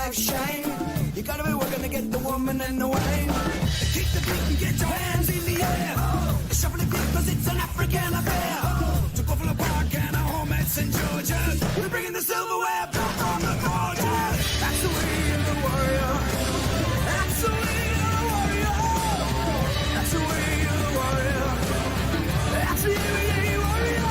life's shame. You gotta be working to get the woman in the way. Keep the beat and get your hands in the air. Shuffle it quick cause it's an African affair. To Buffalo Park and our home at St. George's. We're bringing the silverware back on the gorgeous. That's the way of the warrior. That's the way of the warrior. That's the way of the warrior. That's the everyday warrior.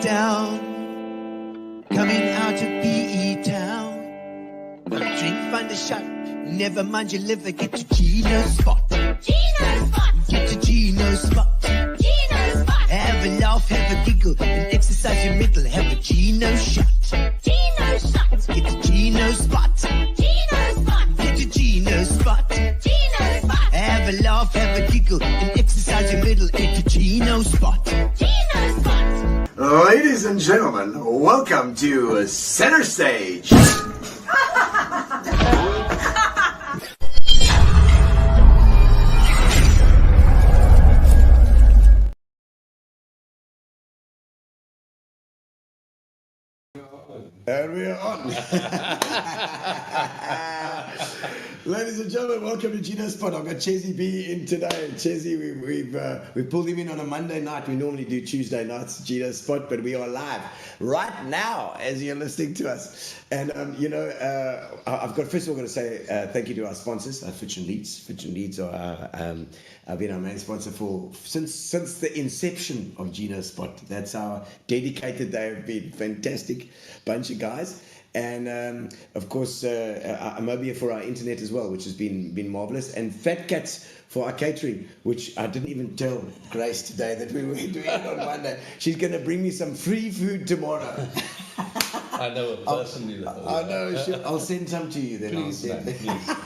Down, coming out of PE town. Got a drink, find a shot. Never mind your liver, get to Gino's spot. Gino spot. Get to Gino's spot. Gino spot. Have a laugh, have a giggle, and exercise your middle. Have a Gino shot. Gino shot. Get to Gino's spot. Gino spot. Get to Gino's spot. Gino spot. Have a laugh, have a giggle, and exercise your middle. Get to Gino's spot. Gino spot. Ladies and gentlemen, welcome to Center Stage. And we are on. Ladies and gentlemen, welcome to Gino's Spot. I've got Chessy B in today. Chessy, we've pulled him in on a Monday night. We normally do Tuesday nights, Gino's Spot, but we are live right now as you're listening to us. And, I've got, first of all, going to say thank you to our sponsors, Fitch and Leeds. Fitch and Leeds have been our main sponsor since the inception of Gino's Spot. That's how dedicated they have been. Fantastic bunch of guys. And of course, Amobia for our internet as well, which has been marvelous. And Fat Cats for our catering, which I didn't even tell Grace today that we were doing it on Monday. She's going to bring me some free food tomorrow. I know her personally. I know. I'll send some to you then. Please, please.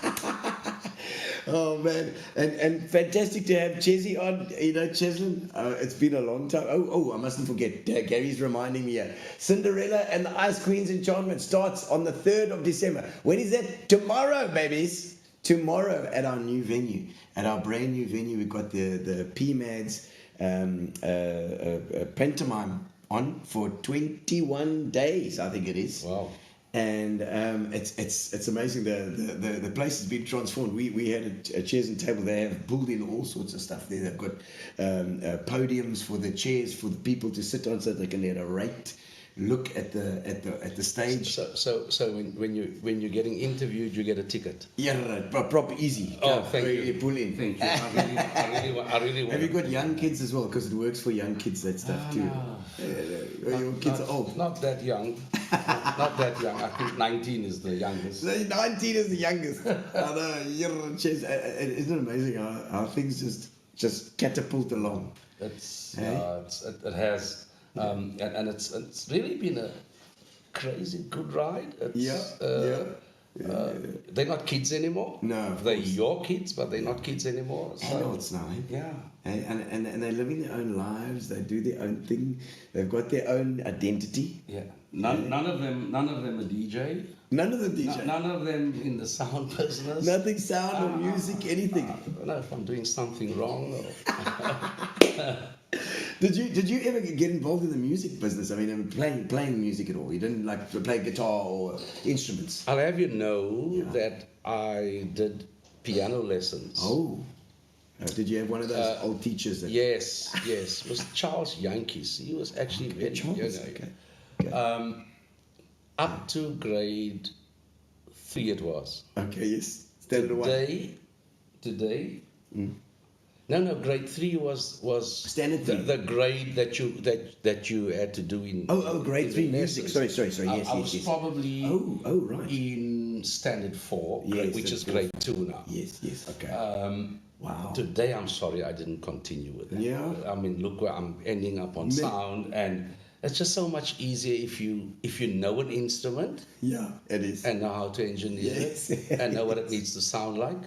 Oh man, and fantastic to have Chessy on. You know, Cheslyn, it's been a long time. Oh, I mustn't forget. Gary's reminding me here. Cinderella and the Ice Queen's Enchantment starts on the 3rd of December. When is that? Tomorrow, babies. Tomorrow at our new venue, at our brand new venue. We've got the PMADS pantomime on for 21 days. I think it is. Wow. And it's amazing. The place has been transformed. We had a chairs and table. They have pulled in all sorts of stuff there. They've got podiums for the chairs for the people to sit on, so they can get a rate look at the stage. So when you're getting interviewed, you get a ticket. Yeah, right. Proper easy. Oh, thank you. You pull in. Thank you. I really want. Have you got young kids as well? Because it works for young kids, that stuff too. No. Your kids are old. Not that young. Not that young. I think 19 is the youngest. 19 is the youngest. I know. Isn't it amazing how things just catapult along? It has. And it's really been a crazy good ride. They're not kids anymore. No, they're your kids, but they're not kids anymore. So, adults now. Yeah. And they're living their own lives. They do their own thing. They've got their own identity. Yeah. None of them a DJ. None of them DJ. None of them in the sound business. Nothing sound or music, anything. I don't know if I'm doing something wrong. Did you ever get involved in the music business? I mean, playing music at all? You didn't like to play guitar or instruments? I'll have you know that I did piano lessons. Oh. Did you have one of those old teachers? Yes. It was Charles Yankees. He was actually very Charles. Okay. Up to grade 3 it was. Okay, yes. Today, No, grade 3 was Standard three. the grade that you had to do in. Grade in 3 the music. lessons. Sorry. Yes, I yes, was yes. probably Right. in standard 4, Yes, which that's is grade 2 now. Yes. Okay. Wow. Today, I'm sorry, I didn't continue with that. Yeah. I mean, look where I'm ending up on sound, and it's just so much easier if you know an instrument Yeah, it is. and know how to engineer Yes. it and know what it needs to sound like.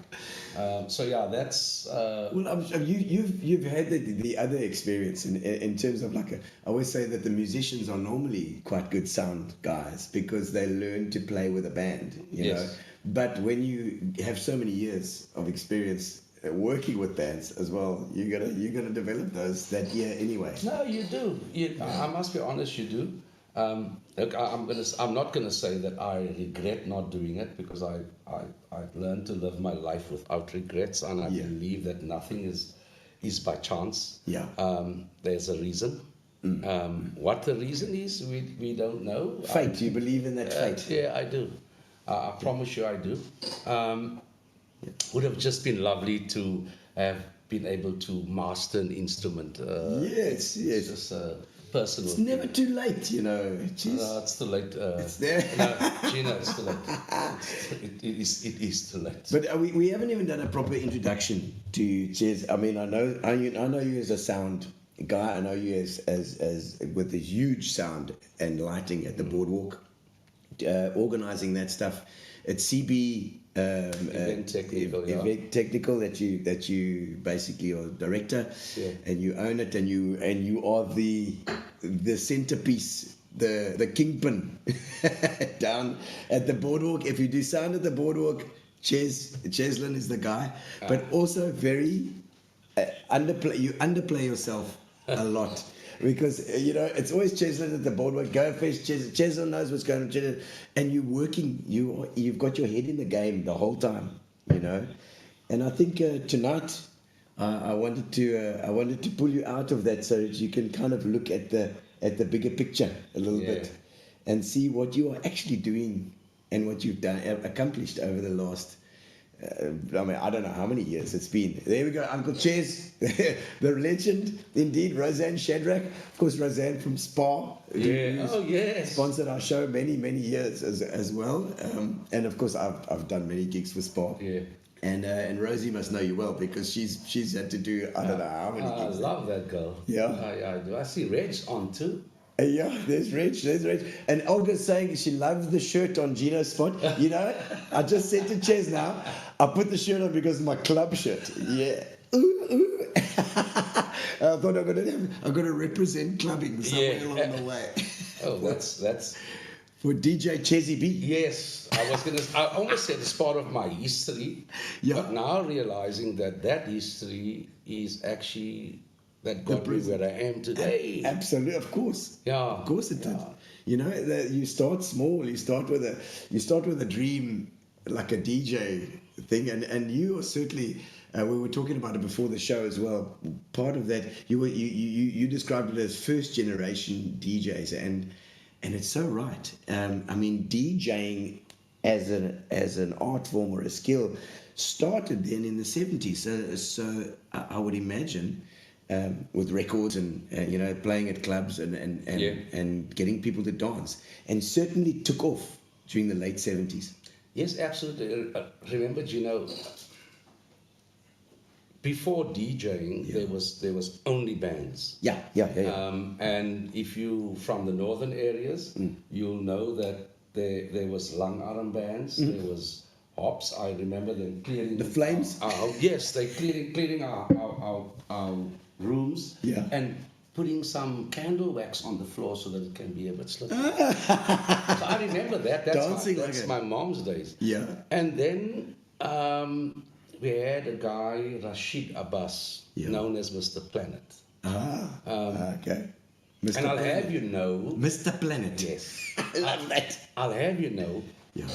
So yeah, that's. Well, you've had the other experience in terms of I always say that the musicians are normally quite good sound guys because they learn to play with a band, you Yes. know. But when you have so many years of experience working with bands as well, you're gonna develop that year anyway. No, you do. I must be honest, you do. Look, I'm not gonna say that I regret not doing it because I've learned to live my life without regrets, and I believe that nothing is by chance. Yeah. There's a reason. What the reason is, we don't know. Fate. Do you believe in that fate? Yeah, I do. I promise you, I do. Would have just been lovely to have been able to master an instrument. Yes. It's just a personal. It's never too late, you know. Jeez. No, it's too late. It's there. No, Gino, it's too late. It is too late. But we haven't even done a proper introduction to Ches. I mean, I know you as a sound guy. I know you as with this huge sound and lighting at the Boardwalk, organizing that stuff at CB. Event technical, yeah. Event technical that you basically are director, and you own it, and you are the centerpiece, the kingpin down at the Boardwalk. If you do sound at the Boardwalk, Cheslyn is the guy, but also very underplay yourself a lot. Because, you know, it's always Cheslyn at the Boardwalk, go fish, Cheslyn knows what's going on, and you're working, you've got your head in the game the whole time, you know. And I think tonight I wanted to pull you out of that so that you can kind of look at the bigger picture a little bit and see what you are actually doing and what you've done, accomplished over the last. I mean, I don't know how many years it's been. There we go, Uncle Ches, the legend, indeed, Roseanne Shadrach. Of course, Roseanne from Spa. Yeah. Oh, yes. Sponsored our show many years as well. And of course, I've done many gigs for Spa. Yeah. And Rosie must know you well because she's had to do I don't know how many I gigs. love that girl. Yeah. I do. I see Reg's on too. Yeah, there's Rich. And Olga's saying she loves the shirt on Gino's spot. You know, I just said to Ches now, I put the shirt on because of my club shirt. Yeah. Ooh. I thought I'm gonna represent clubbing somewhere along the way. Oh, that's For DJ Chessy B. yes. I almost said it's part of my history. Yeah. But now realizing that history is actually that got me where I am today. Absolutely, of course. Yeah. Of course it did. You know, you start small. You start with a dream, like a DJ thing, and you are certainly. We were talking about it before the show as well. Part of that, you described it as first generation DJs, and it's so right. I mean, DJing as an art form or a skill started then in the 70s. So I would imagine. With records and you know, playing at clubs and getting people to dance, and certainly took off during the late 70s. Yes, absolutely. Remember, Gino, before DJing, there was only bands. Yeah. And if you from the northern areas, you'll know that there was langarm bands. There was hops. I remember them clearing The Flames. Yes, they clearing our rooms. Yeah. And putting some candle wax on the floor so that it can be a bit slippery. So I remember that. That's my mom's days. Yeah. And then we had a guy, Rashid Abbas, known as Mr. Planet. Okay. Mr. And I'll Planet. have you know... Mr. Planet. Yes. I love that. I'll have you know Yeah.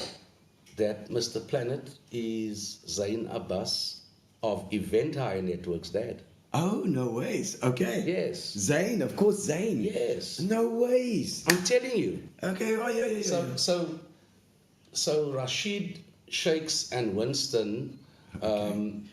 that Mr. Planet is Zain Abbas of Event Hire Network's dad. Oh, no ways. Okay. Yes. Zayn, of course, Zayn. Yes. No ways. I'm telling you. Okay. Oh, yeah. So Rashid, Shakes, and Winston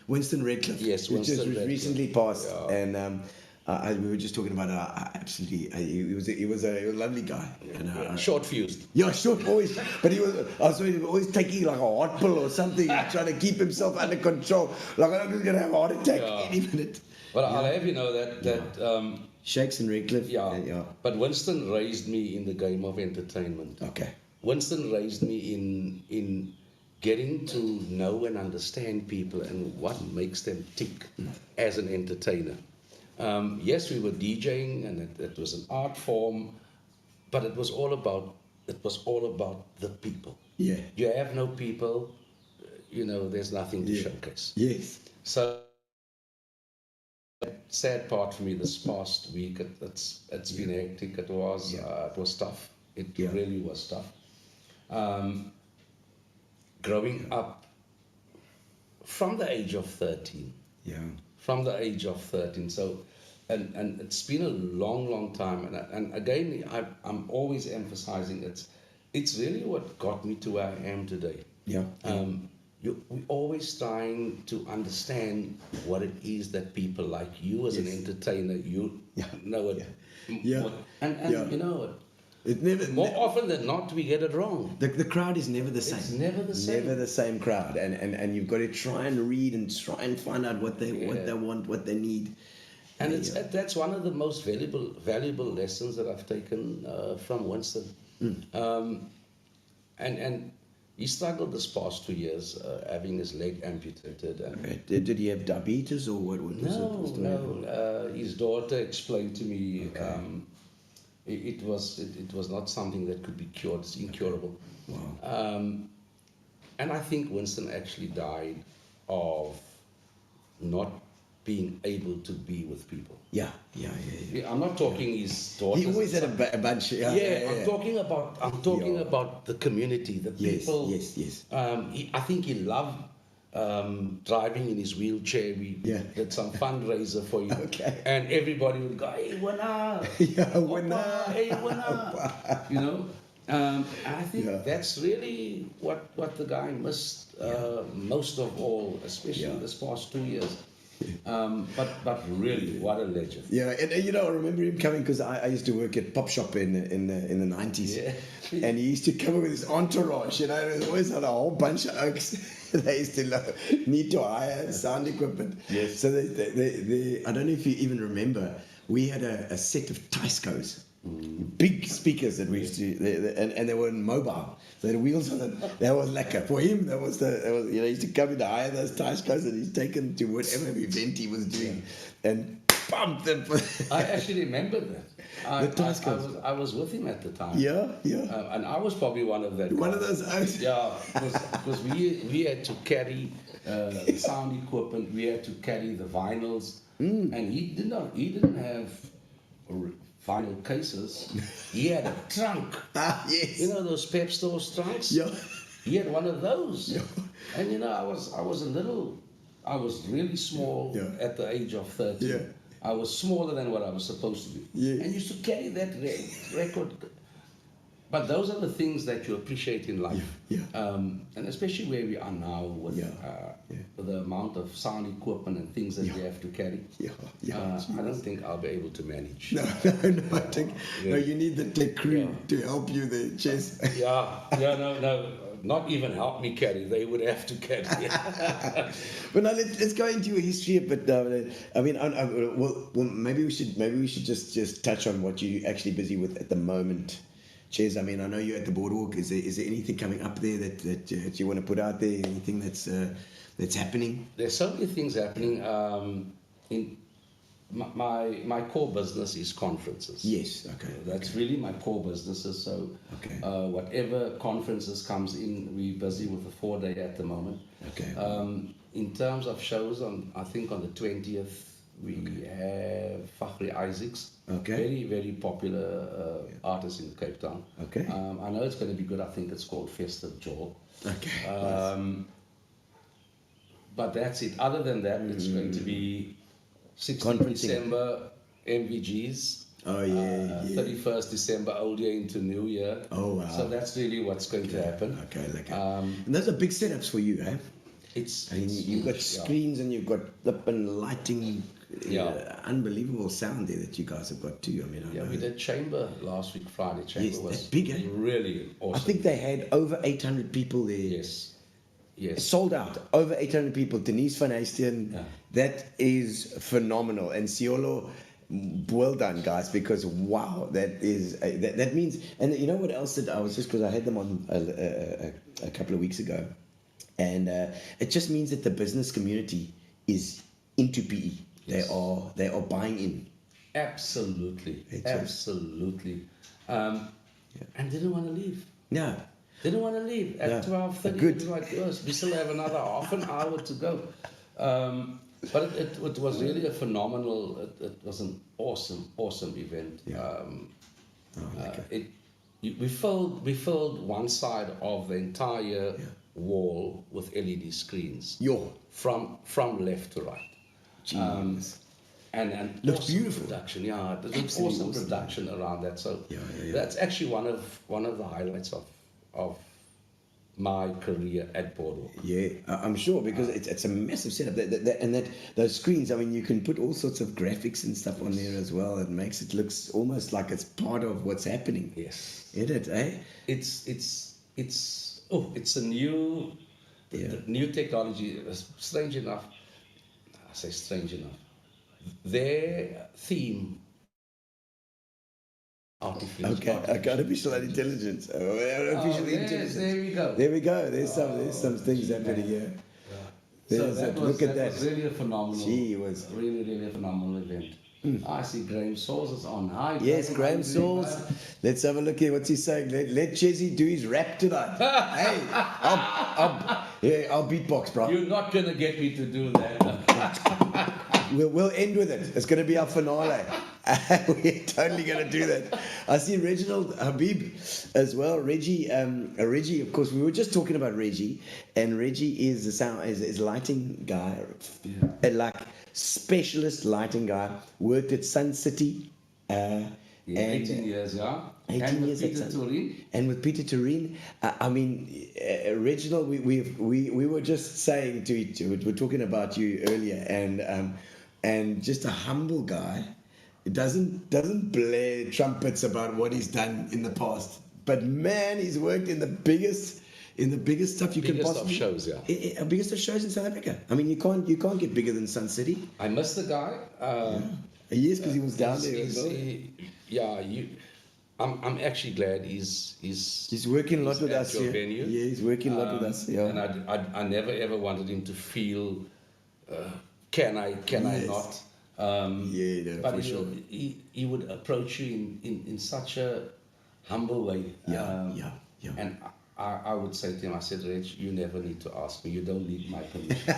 Winston Redcliffe. Yes, who Winston just Redcliffe. recently passed, Yeah. and we were just talking about it. He was a lovely guy. And, Short fused. yeah, sure, always. But he was always taking like a heart pill or something, trying to keep himself under control. Like I'm just gonna have a heart attack Yeah. any minute. Well, I'll have you know that Shakes and Redcliffe. yeah. But Winston raised me in the game of entertainment. Okay. Winston raised me in getting to know and understand people and what makes them tick as an entertainer. Yes, we were DJing and it was an art form, but it was all about the people. Yeah. You have no people, there's nothing to showcase. Yes. So sad part for me this past week. It's been hectic. It was tough. It really was tough. Growing up from the age of 13. Yeah. From the age of 13. So, and it's been a long time. And again, I'm always emphasizing it's really what got me to where I am today. Yeah. We're always trying to understand what it is that people like you as an entertainer, know it. Yeah. And you know it. It never. More often than not, we get it wrong. The crowd is never the same. It's never the same. Never the same crowd, and you've got to try and read and try and find out what they want, what they need. And that's one of the most valuable lessons that I've taken from Winston. And he struggled this past 2 years, having his leg amputated. And Okay. Did he have diabetes or what was it? No. His daughter explained to me it was not something that could be cured. It's incurable. Wow. And I think Winston actually died of not being able to be with people. Yeah. I'm not talking his daughter. He always had a bunch. I'm talking about the community, the people. Yes. I think he loved driving in his wheelchair. We did some fundraiser for him. Okay. And everybody would go, hey, winner. Yeah, winner. Hey, winner. And I think that's really what the guy missed most of all, especially this past 2 years. But really, what a legend. Yeah, and I remember him coming because I used to work at Pop Shop in the 90s. Yeah. And he used to come with his entourage, there's always had a whole bunch of oaks. They used to need to hire sound equipment. Yes. So they I don't know if you even remember, we had a set of Tyscos. Big speakers that we used to, and they were mobile. So the wheels on it. That was lekker for him. That was he used to come in to hire those Tyscos, and he's taken to whatever event he was doing, and pumped them. I actually remember that. I was with him at the time. Yeah. And I was probably one of that. One guy. of those oaks. Yeah, because we had to carry the sound equipment. We had to carry the vinyls, and he didn't have vinyl cases. He had a trunk. Yes. You know those pep store trunks? Yeah. He had one of those. Yeah. And I was really small at the age of 13. Yeah. I was smaller than what I was supposed to be. Yes. And used to carry that record. But those are the things that you appreciate in life. Yeah. And especially where we are now with the amount of sound equipment and things that we have to carry. I don't think I'll be able to manage. No, I think no. You need the tech crew to help you there, Chess. No. Not even help me carry. They would have to carry. But now let's go into your history a bit. I mean, well, maybe we should just touch on what you're actually busy with at the moment. Ches, I mean, I know you're at the Boardwalk. Is there anything coming up there that you want to put out there? Anything that's happening? There's so many things happening. In my core business is conferences. Yes, okay. That's really my core businesses. So whatever conferences comes in, we're busy with the 4-day at the moment. Okay. In terms of shows, I think on the 20th, we have Fakhri Isaacs. Okay. Very, very popular artist in Cape Town. Okay. I know it's going to be good. I think it's called Festive Joy. Okay. But that's it. Other than that, it's going to be 16th December, MVGs. Oh, yeah. 31st December, Old Year into New Year. Oh, wow. So that's really what's going to happen. Okay. And those are big setups for you, eh? It's I mean, you've got huge, yeah. screens and you've got flipping lighting, Yeah. unbelievable sound there that you guys have got too. I mean, I Yeah, know. we did Chamber last week, Friday. Chamber Yes, was that's big, eh? really awesome. I think they had over 800 people there. Yes, yes. Sold out, over 800 people. Denise Van Hasten, Yeah. that is phenomenal. And Ciolo, well done, guys, because wow, that is that means. And you know what else that I was just, because I had them on a couple of weeks ago, and it just means that the business community is into PE. Yes. They are buying in. Absolutely, It's just- absolutely. And didn't want to leave. No, Didn't want to leave at Yeah. 12:30. Good. It was like, yes, we still have another half an hour to go. But it was really a phenomenal. It was an awesome event. Yeah. We filled one side of the entire wall with LED screens. Yo. From left to right. Jeez. And Looks awesome beautiful. production, yeah. There's Absolutely awesome awesome. production around that. So Yeah. that's actually one of the highlights of my career at Boardwalk. Yeah, I'm sure, because it's a massive setup. Those screens, I mean, you can put all sorts of graphics and stuff on there as well. It makes it looks almost like it's part of what's happening. Yes. Isn't it, eh? It's a new new technology. Strange enough, I say strange enough. Their theme. Artificial intelligence. Artificial intelligence. There we go. There we go. There's some things happening here. There's that it. was, Look at that that. was really a phenomenal. Gee whiz. Really a phenomenal event. I see Graham Sauls is on. Hi. Yes, Graham how you doing, Sauls. man? Let's have a look here. What's he saying? Let Chessy do his rap tonight. Hey, I'll beatbox, bro. You're not gonna get me to do that. We'll end with it. It's going to be our finale. We're totally going to do that. I see Reginald Habib as well. Reggie, of course, we were just talking about Reggie, and Reggie is is a lighting guy, like specialist lighting guy. Worked at Sun City. Yeah, 18 years, yeah. 18 and years with at Peter Sun- Turin. And with Peter Turin, I mean, Reginald, we were just saying we're talking about you earlier, and just a humble guy. It doesn't blare trumpets about what he's done in the past, but man, he's worked in the biggest stuff you can Biggest of possibly. shows, yeah. Biggest of shows in South Africa. I mean, you can't get bigger than Sun City. I miss the guy. Yes, because he was down there as well. I'm actually glad he's working a lot with at us your here. venue. Yeah, he's working a lot with us. Yeah. And I never ever wanted him to feel, can I Yes. not? No, But for sure. he would approach you in such a humble way. Yeah. And I would say to him, I said, Reg, you never need to ask me. You don't need my permission.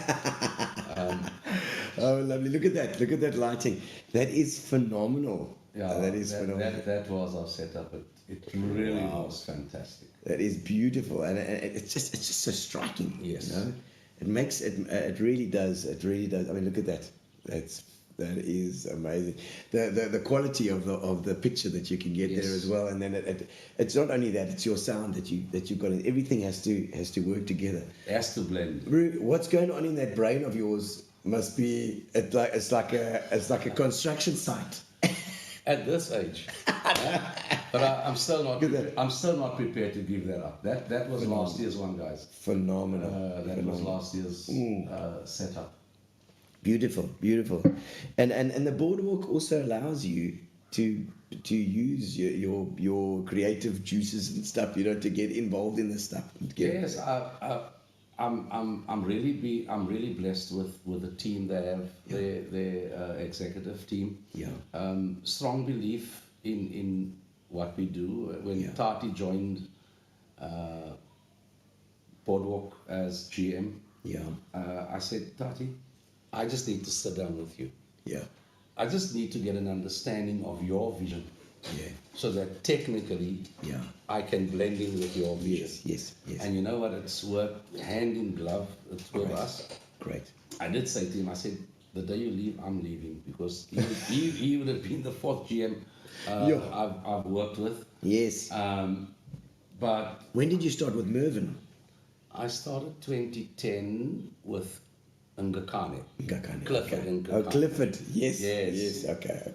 Oh, lovely! Look at that! Look at that lighting. That is phenomenal. That is phenomenal. That was our setup. It really was fantastic. That is beautiful, and it's just so striking. Yes. You know? It makes it. It really does. It really does. I mean, look at that. That is amazing. The quality of the picture that you can get there as well, and then it's not only that, it's your sound that you've got. Everything has to work together. It has to blend. Roo, what's going on in that brain of yours must be it's like a construction site. At this age, but I'm still not. Look at that. I'm still not prepared to give that up. That was last year's one, guys. Phenomenal. That was last year's setup. Beautiful. And the boardwalk also allows you to use your creative juices and stuff, to get involved in this stuff. Yes, I'm really blessed with the team they have, their executive team. Yeah. Strong belief in what we do. When Tati joined Boardwalk as GM, I said, Tati, I just need to sit down with you. Yeah. I just need to get an understanding of your vision. Yeah. So that technically I can blend in with your vision. Yes. And you know what? It's worked hand in glove with us. Great. I did say to him, I said, the day you leave, I'm leaving, because he would have been the fourth GM I've worked with. Yes. But When did you start with Mervyn? I started 2010 with Ngakane. Ngakane, Clifford okay. and Oh, Ngakane. Clifford, yes. Yes. Yes, okay.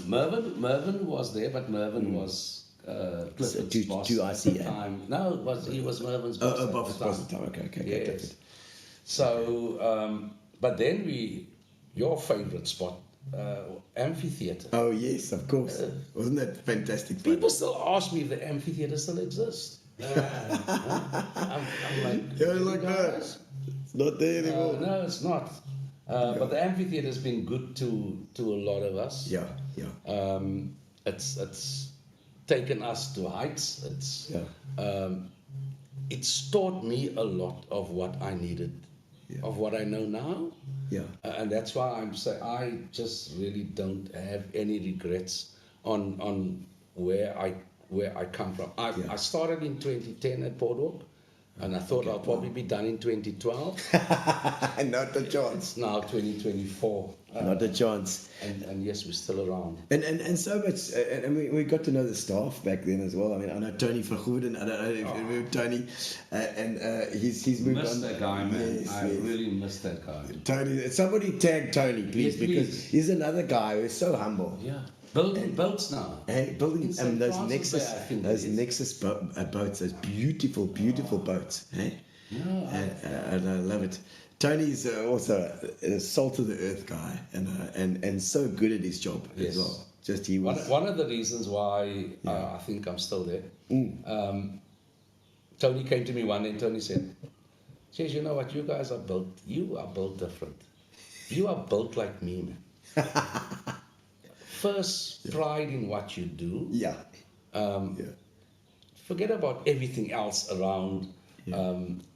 Mervyn was there, but Mervyn was Clifford's to boss at RCA. the time. No, he was Mervyn's boss. Oh, at boss the time. at the time, okay, Yes. Clifford. So, but then your favorite spot, amphitheater. Oh, yes, of course. Wasn't that fantastic? People still ask me if the amphitheater still exists. I'm like, You're "Really, like, no, guys?" it's not there anymore. No, it's not. But the amphitheater has been good to a lot of us. Yeah. It's taken us to heights. It's taught me a lot of what I needed, of what I know now. Yeah. And that's why I'm saying I just really don't have any regrets on where I come from. I started in 2010 at Boardwalk, and I thought I'll probably be done in 2012. Not a chance. It's now 2024. Not a chance. And yes, we're still around. And so much, and we got to know the staff back then as well. I mean, I know Tony Vergoeden, I don't know if you remember Tony, and he's moved Miss on. that guy, man. Yes, I yes. really miss that guy. Tony, somebody tag Tony, please, Yes, because please. he's another guy who's so humble. Yeah. Building boats now. Hey, building In St. those Francis Nexus, Bay, I think it those is. Nexus boats, those beautiful boats. Hey? Yeah. And I love it. Tony's also a salt of the earth guy, and so good at his job Yes. as well. Just he was. One of the reasons why I think I'm still there. Tony came to me one day and Tony said, "Ches, you know what? You guys are built. You are built different. You are built like me, man. First, pride in what you do. Yeah. Forget about everything else around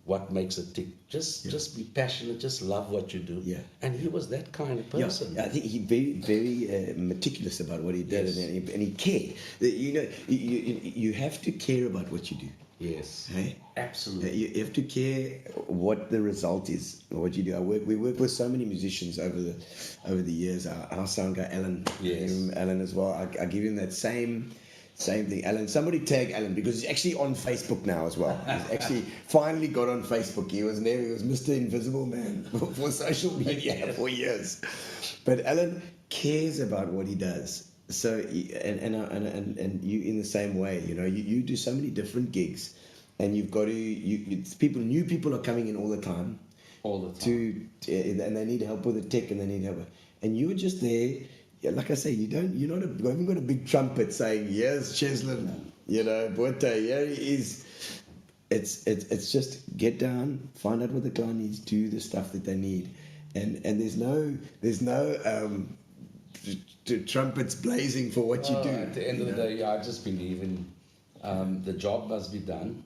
what makes it tick. Just be passionate. Just love what you do. Yeah. And he was that kind of Yeah, person. I think he very meticulous about what he did, Yes. and he cared. You know, you have to care about what you do. Yes. Hey? Absolutely. You have to care what the result is, or what you do. We work with so many musicians over the years. Our sound guy Alan, Yes. Alan as well. I give him that same thing. Alan, somebody tag Alan because he's actually on Facebook now as well. He's actually finally got on Facebook. He was Mr. Invisible Man for social media for years. But Alan cares about what he does. So and you in the same way, you know, you do so many different gigs, and you've got to new people are coming in all the time. All the time. And they need help with the tech, and they need help, and you're just there. Yeah, like I say, you haven't got a big trumpet saying, "Here's Cheslyn," you know, Bote, here he is. It's just get down, find out what the client needs, do the stuff that they need, and there's no trumpets blazing for what you do. At the end of the day, I just believe in the job must be done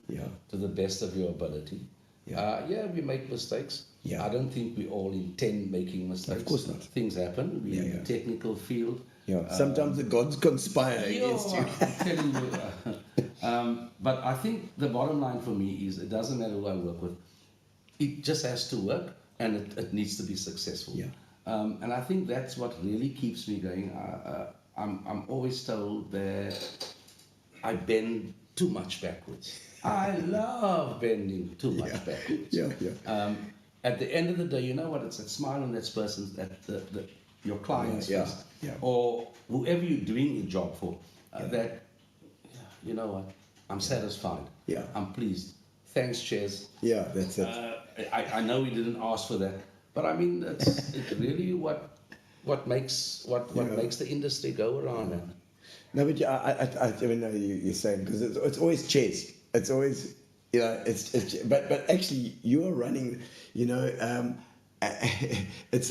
to the best of your ability. We make mistakes. Yeah. I don't think we all intend making mistakes. Of course not. Things happen. We're in the technical field. Yeah. Sometimes the gods conspire against you. I'm telling you. But I think the bottom line for me is it doesn't matter who I work with. It just has to work, and it needs to be successful. Yeah. And I think that's what really keeps me going. I'm always told that I bend too much backwards. I love bending too much backwards. Yeah. At the end of the day, you know what? It's that smile on that person's, your client's Yeah, face, yeah. or whoever you're doing the job for. That, you know what? I'm satisfied. Yeah. I'm pleased. Thanks, Ches. Yeah, that's it. I know we didn't ask for that, but I mean, it's really what makes the industry go around. Man. No, but I mean, no, you're saying because it's always chess. It's always, you know, but actually you are running, you know, it's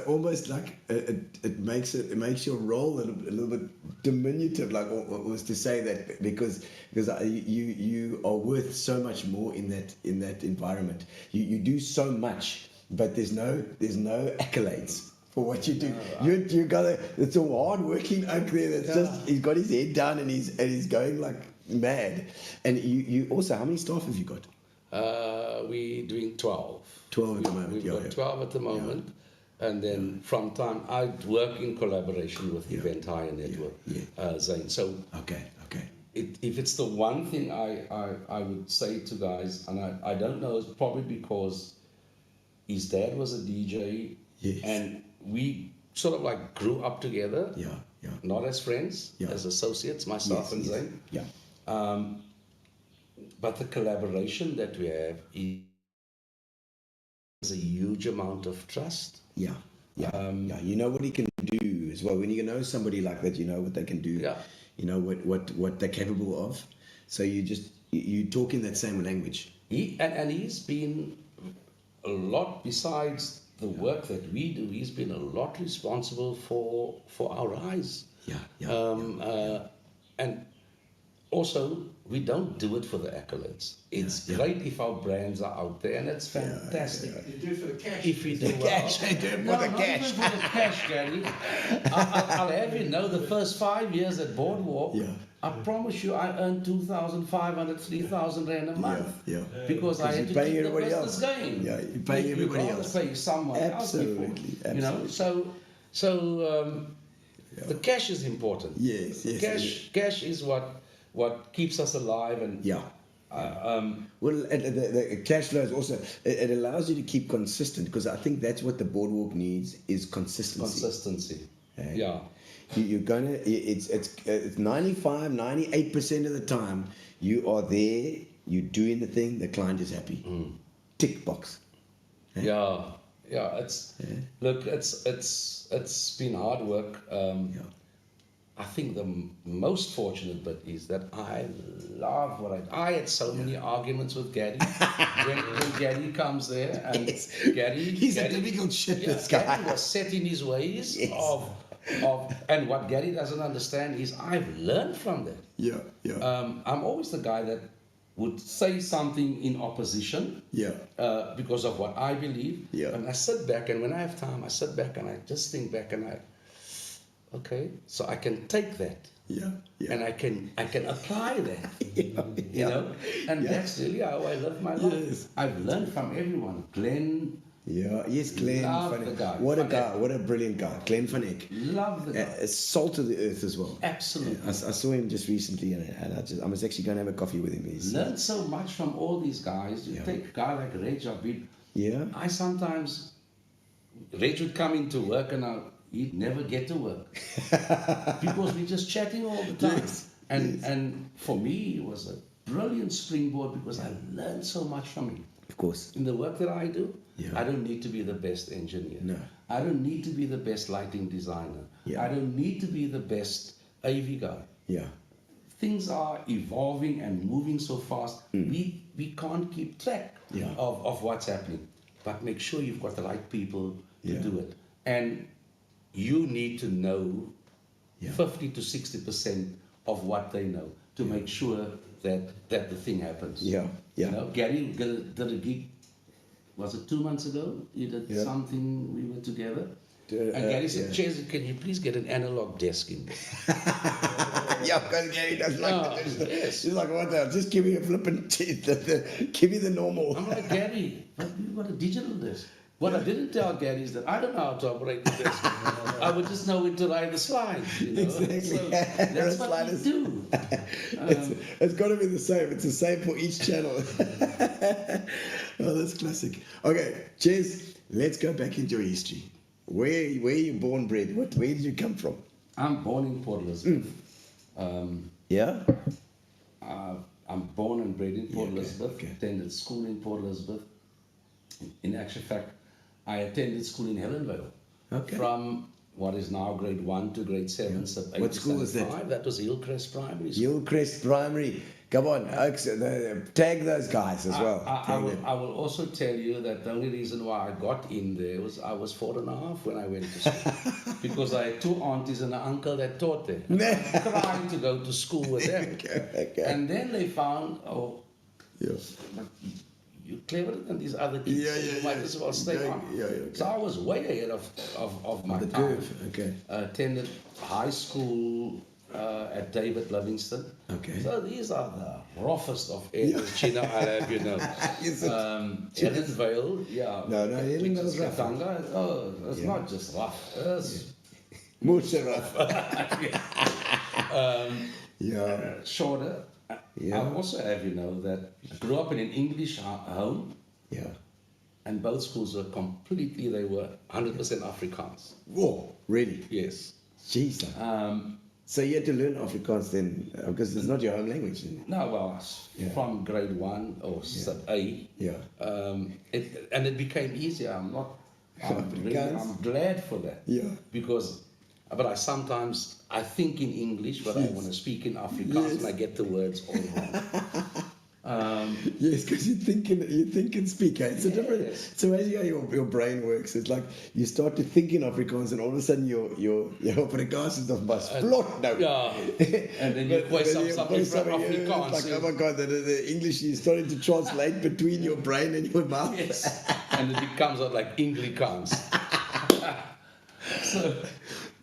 almost like it makes your role a little bit diminutive, like what was to say that because you are worth so much more in that environment. You do so much, but there's no accolades for what you do. You gotta. It's a hard working oak there. That's just he's got his head down and he's going like mad. And you also, how many staff have you got? We're doing 12. 12 at the moment. We've got 12 at the moment. And then from time, I work in collaboration with Event Hire Network, Zane. So Okay. if it's the one thing I would say to guys, and I don't know, it's probably because his dad was a DJ, Yes. and we sort of like grew up together, Yeah, yeah. not as friends, Yeah. as associates, myself Yes, and yes. Zayn. Yeah. But the collaboration that we have is a huge amount of trust. Yeah. Yeah. Yeah. You know what he can do as well. When you know somebody like that, you know what they can do. Yeah. You know what they're capable of. So you talk in that same language. And he's been a lot, besides the work that we do, he's been a lot responsible for our rise. Yeah. Yeah. And also, we don't do it for the accolades. It's great if our brands are out there, and it's fantastic. You do it for the cash. If we do The well. cash, I do it for No, the not cash. even for the cash, Gary. I'll have you know, the first 5 years at Boardwalk, Yeah. I promise you, I earned 2,500, 3,000 rand a month. Yeah. Because I Because had you to pay keep the everybody business else. going. Yeah, you pay everybody can't else. pay someone Absolutely, else before. You know, absolutely. so the cash is important. Yes. Cash is what keeps us alive, and Yeah. Well, the cash flow is also, it allows you to keep consistent, because I think that's what the Boardwalk needs is consistency. consistency. Okay. Yeah. You're gonna, it's 95, 98% of the time you are there, you're doing the thing, the client is happy. Tick box. Yeah, look, it's been hard work. Yeah. I think the most fortunate bit is that I love what I had so many arguments with Gary when Gary comes there, and Yes. Gary, He's a difficult shit, yeah, this guy. Gary was set in his ways Yes. of and what Gary doesn't understand is I've learned from that. Yeah. I'm always the guy that would say something in opposition, Yeah. because of what I believe. Yeah. And I sit back, and when I have time, I sit back and I just think back, and okay, so I can take that, Yeah. and I can apply that, Yeah. you know, and Yeah. that's really how I live my life. Yes. I've learned from everyone. Glenn, Yeah. Yes, Glenn. Love Van the Eyck. guy. What a Van guy. Eyck. What a brilliant guy. Glenn Van Eyck. love the guy. Salt of the earth as well. Absolutely. I saw him just recently, and I was actually going to have a coffee with him. He's, Learned so much from all these guys. You Yeah. take a guy like Reg Abid. yeah. I sometimes, Reg would come into work and he'd never get to work because we're just chatting all the time. Yes, And for me, it was a brilliant springboard because I learned so much from him. Of course. In the work that I do, Yeah. I don't need to be the best engineer. No. I don't need to be the best lighting designer. Yeah. I don't need to be the best AV guy. Yeah. Things are evolving and moving so fast, we can't keep track Yeah. of what's happening. But make sure you've got the right people to Yeah. do it. And you need to know Yeah. 50 to 60% of what they know to make sure that the thing happens. Yeah. Yeah. You know, Gary did a gig, was it 2 months ago? He did Yeah. something, we were together. Uh, And Gary said, yeah. Cheslyn, can you please get an analog desk in there? Yeah, because Gary does like Oh, that. yes. He's like, what the hell? Just give me a flippin' give me the normal. I'm like, Gary, but you've got a digital desk. What I didn't tell Gary is that I don't know how to operate the desk. I would just know when to write the slides. You know? Exactly. So Yeah, that's the what sliders. we do. It's got to be the same. It's the same for each channel. Oh, that's classic. Okay, Ches, let's go back into your history. Where are you born, bred? Where did you come from? I'm born in Port Elizabeth. Yeah? I'm born and bred in Port okay, Elizabeth. okay. Attended school in Port Elizabeth. In actual fact, I attended school in Helenvale. Okay. From what is now grade 1 to grade 7. Yeah. So What school is that? 8 to 5. That was Hillcrest Primary School. Hillcrest Primary. Come on, Oaks, tag those guys as well. I Tag them. will also tell you that the only reason why I got in there was I was 4.5 when I went to school. Because I had 2 aunties and an uncle that taught there. I was trying to go to school with them. Okay. And then they found, Yeah. but you're cleverer than these other kids. Yeah, You might as well stay on. Yeah. So I was way ahead of my The time. curve. Okay. Attended high school at David Livingston. Okay. So these are the roughest of areas, Gino, I'll have you know. Is it? Edenvale, yeah. No, Edenvale's rough. Katanga, it's Yeah. not just rough. It's More so rough. shorter. Yeah. I also have, that I grew up in an English home, Yeah. and both schools were they were 100% Afrikaans. Whoa, really? Yes. Jeez. So you had to learn Afrikaans then, because it's not your home language. No, well, from grade 1 or sub A, Yeah. it became easier. I'm glad for that. Yeah. But I think in English, but I want to speak in Afrikaans, and I get the words all wrong. Yes, because you think and speak. It's a different. It's amazing how your brain works. It's like you start to think in Afrikaans, and all of a sudden your Afrikaans is of bus plot now. Yeah, and then you voice up something from Afrikaans. Like, oh my God, the English is starting to translate between your brain and your mouth. Yes, and it becomes like Englikaans.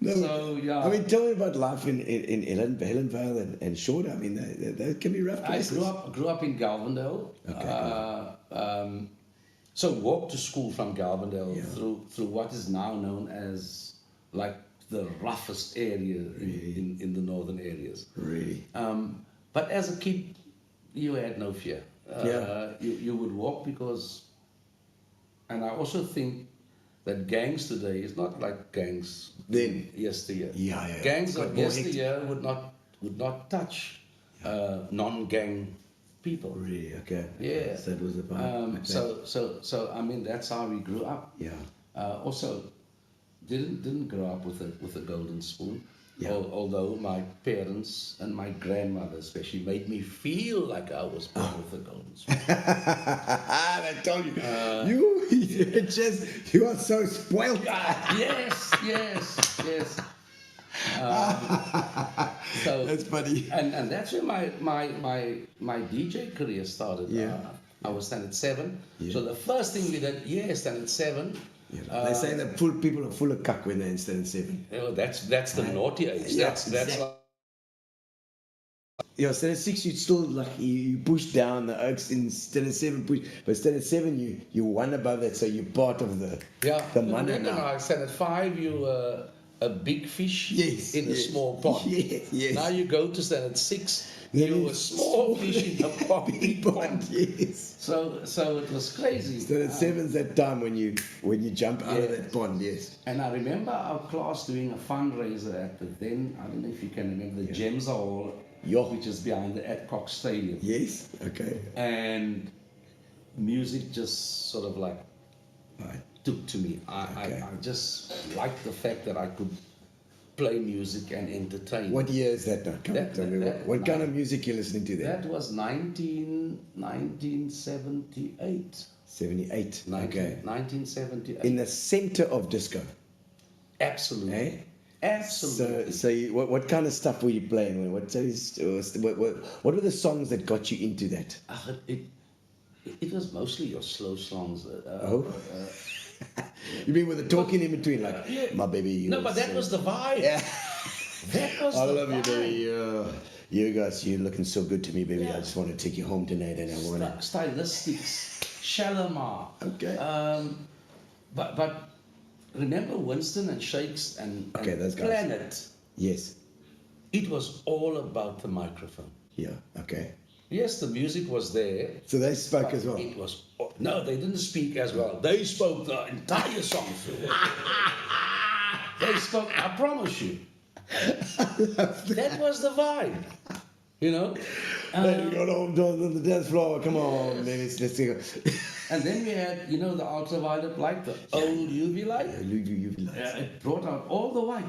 Yeah. I mean, tell me about life in Hellenvale and Shorter. I mean, that can be rough places. I grew up in Galvandale. Okay. So walked to school from Galvandale through what is now known as like the roughest area in the northern areas. Really? But as a kid, you had no fear. You would walk and I also think that gangs today is not like gangs then yesteryear. Yeah. Gangs of yesteryear would not touch non-gang people. Really? Okay. Yeah. So that was about. So I mean that's how we grew up. Yeah. Also, didn't grow up with a golden spoon. Yeah. Although my parents and my grandmother especially made me feel like I was born with a golden spoon. I told you, you are so spoiled. Yes. So that's funny. And that's where my DJ career started. Yeah. I was standard 7. Yeah. So the first thing we did, standard 7. Yeah. They say that people are full of cuck when they're in standard 7. That's the naughty age. Yeah, that's like, yeah, standard 6 you still like you push down the oaks. In standard 7 push, but standard 7 you one above that, so you're part of the money now. Standard 5 you a big fish in a small pond. Yes. Now you go to standard 6. You a small fish in a big pond. Yes. So it was crazy. Standard 7's that time when you jump out of that pond. Yes. And I remember our class doing a fundraiser at I don't know if you can remember the Gems Hall, which is behind the Adcock Stadium. Yes. Okay. And music just sort of like took to me. I just liked the fact that I could play music and entertain. What year is that now? Tell me what kind of music you're listening to then? That was 1978. 78. Okay. 1978. In the center of disco. Absolutely. Eh? Absolutely. So what kind of stuff were you playing? What were the songs that got you into that? It was mostly your slow songs. You mean with the talking in between, like, my baby? No, but that was the vibe. Yeah. That was I the love vibe. you, baby. You guys, you're looking so good to me, baby. Yeah. I just want to take you home tonight, and I want to. Stylistics, Shalimar. Okay. But remember Winston and Shakes and those guys. Planet. Yes. It was all about the microphone. Yeah. Okay. Yes, the music was there. So they spoke as well. It was no, they didn't speak as well. They spoke the entire song through. They spoke. I promise you. That was the vibe. You know. Hey, go on the dance floor. Come on, baby. Let's go. And then we had, the ultraviolet light, the old UV light. UV light. It brought out all the white.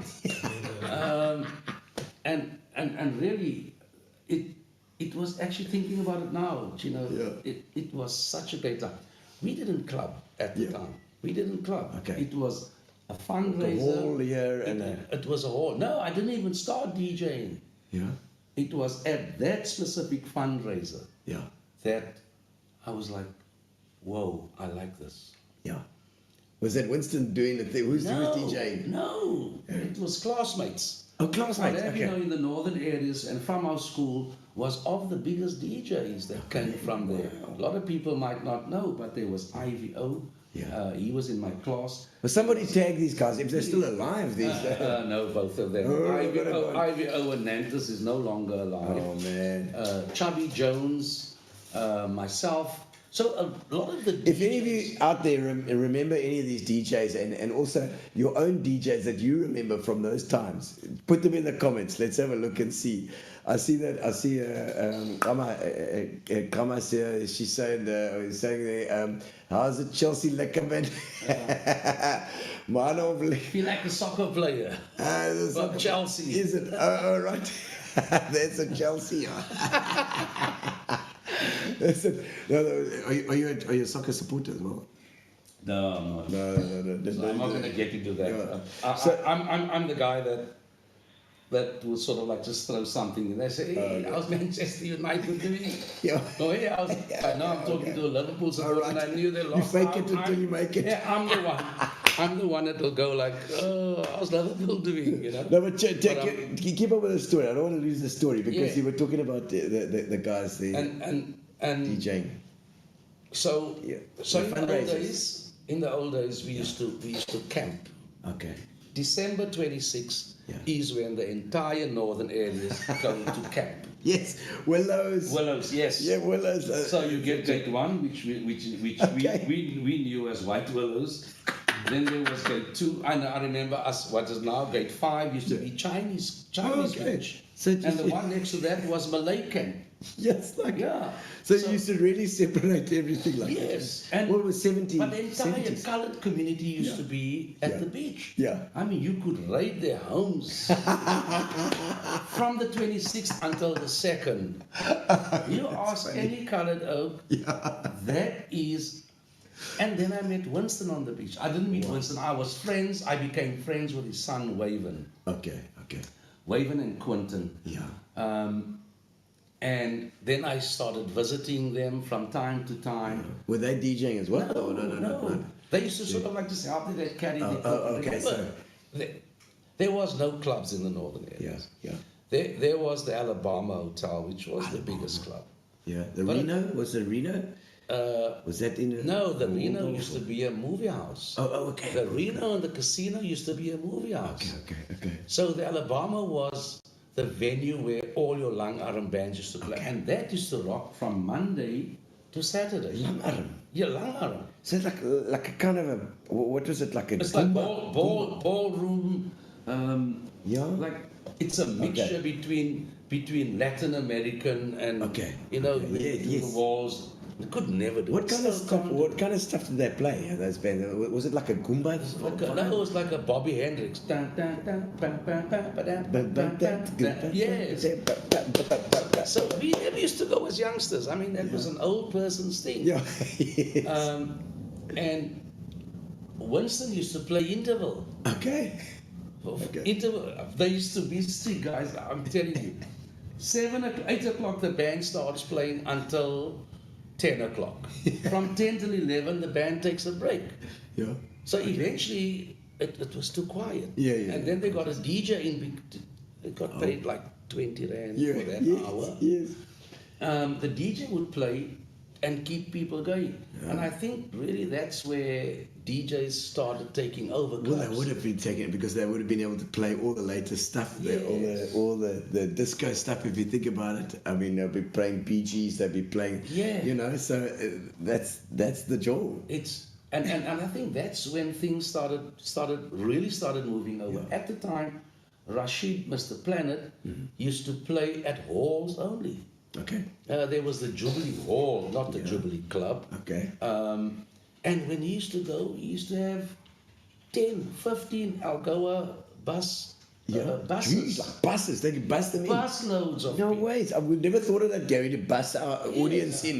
And really, it was actually thinking about it now, it was such a great time. We didn't club at the time. We didn't club. Okay. It was a fundraiser. The whole year it was a whole. No, I didn't even start DJing. Yeah. It was at that specific fundraiser. Yeah. That I was like, whoa, I like this. Yeah. Was that Winston doing the thing? Who's DJing? No, it was classmates. Oh, classmates. Okay. In the northern areas and from our school was of the biggest DJs that came from there. A lot of people might not know, but there was IVO, Yeah. He was in my class. But somebody tag these guys if they're still alive. These No, both of them. Oh, Ivy Owen Nantis is no longer alive. Oh man. Chubby Jones, myself. So a lot of the DJs, If any of you out there remember any of these DJs and also your own DJs that you remember from those times, put them in the comments. Let's have a look and see. I see Kama here. She's saying there, how's it, Chelsea Leckerman? Man of feel like a soccer player. But Chelsea. Is it? Oh, right. That's a Chelsea. That's it. No, are you a soccer supporter as well? No, I'm not. No. So I'm not going to get into that. Yeah. I'm the guy that will sort of like just throw something in. They say, hey, how's Manchester United doing? Yeah. Oh, yeah, I know I'm talking to a Liverpool supporter and I knew they lost. You fake it until you make it. Yeah, I'm the one. I'm the one that will go like, oh, how's Liverpool doing, you know? No, but keep up with the story. I don't want to lose the story because you were talking about the guys there And DJing. So Yeah. so The in the old days we used to camp. Okay. December 26th Yeah. is when the entire northern areas go to camp. Yes, Willows. Willows, yes. Yeah, Willows. So you get gate 1, which Okay. we knew as White Willows. Then there was gate 2, and I remember us. What is now gate 5 used to be Chinese Okay. beach, So and the one next to that was Malay camp. Yes, like Yeah. So you used to really separate everything like that. Yes, and what was 70? but the entire 70s? coloured community used to be at Yeah. the beach. Yeah. I mean, you could raid their homes from the 26th until the 2nd. You ask any coloured oak, that is. And then I met Winston on the beach. I didn't meet Winston. I was friends. I became friends with his son, Waven. Okay. Waven and Quentin. Yeah. And then I started visiting them from time to time. Were they DJing as well? No. They used to sort of like just out there, they'd carry the equipment. okay, so- There was no clubs in the northern areas. Yeah. There was the Alabama Hotel, which was the biggest club. Yeah. The But- Reno? Was the Reno? Was that in? No, the Reno used to be a movie house. Oh, okay. The Reno and the casino used to be a movie house. Okay. So the Alabama was the venue where all your Lang Arm bands used to play. And that used to rock from Monday to Saturday. Lang Arm? Yeah, Lang Arm. So it's like a kind of a, what was it, like a It's like Goomba? ballroom. Yeah? Like it's a mixture between Latin American and you know the walls. They could never do What it. kind of stuff? What kind of stuff did they play? Those bands? Was it like a Goomba? No, it was like a Bobby Hendrix. Yes. So we never used to go as youngsters. I mean, that was an old person's thing. Yeah. And Winston used to play interval. Okay. Interval. They used to be three guys. I'm telling you, 8 o'clock the band starts playing until 10 o'clock. From 10 till 11 the band takes a break. Yeah. So eventually it was too quiet. Yeah. And then they got a DJ in. They got paid like 20 rand for that hour. Yes. The DJ would play and keep people going. Yeah. And I think really that's where DJs started taking over clubs. Well, they would have been taking it because they would have been able to play all the latest stuff, all the disco stuff. If you think about it, I mean, they'll be playing Bee Gees, they'll be playing, you know. So that's the jaw. And I think that's when things started moving over. Yeah. At the time, Rashid, Mr. Planet, used to play at halls only. Okay. There was the Jubilee Hall, not the Jubilee Club. Okay. And when he used to go, he used to have 10, 15 Algoa buses. Jeez, like buses. They could bus them in. Bus loads of No people. ways. I would never thought of that, Gary, to bus our audience in.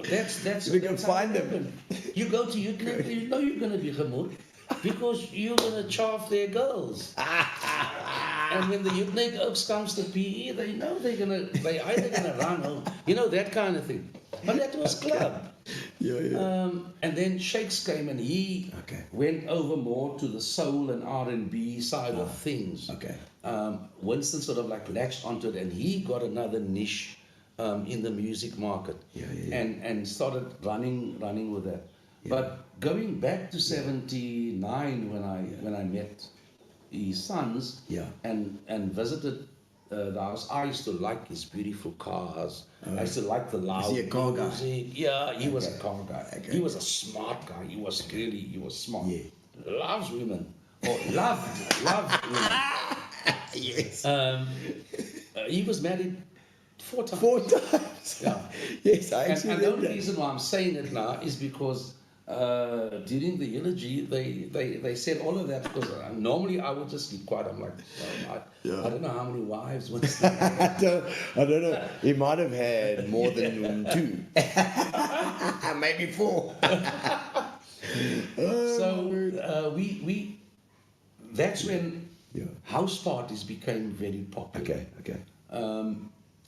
That's We can that's find how it them. happened. You go to Ukraine, you know you're going to be gemoed because you're going to chaff their girls. And when the Yupnik Oaks comes to PE, they know they either gonna run home, you know, that kind of thing. But that was club. And then Shakes came and he went over more to the soul and R&B side of things. Winston sort of like latched onto it, and he got another niche in the music market. And started running with that. But going back to '79 when I met his sons Yeah. and visited the house, I used to like his beautiful cars. I used to like the loud he a car guy? music. Yeah, he was a Okay. car guy. Okay. He was a smart guy. He was smart. Yeah. Loves women. Or loved women. Yes. He was married 4 times. 4 times. Yeah. Yes, I And actually the read only that. reason why I'm saying it now is because during the eulogy, they said all of that because normally I would just keep quiet. I'm like, I don't know how many wives. I don't know. He might have had more than 2. Maybe 4. So we that's when Yeah. house parties became very popular. Okay.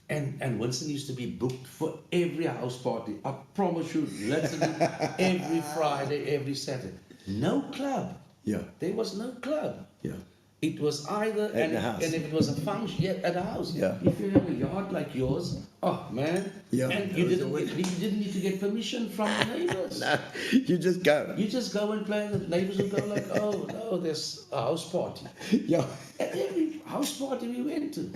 And Winston used to be booked for every house party. I promise you, literally every Friday, every Saturday. No club. Yeah. There was no club. Yeah. It was either At the house. and if it was a function, at the house. Yeah. If you have a yard like yours, oh man. Yeah, And it you was didn't need to get permission from the neighbors. No, you just go. You just go and play, and the neighbors will go like, oh no, there's a house party. Yeah. At every house party we went to.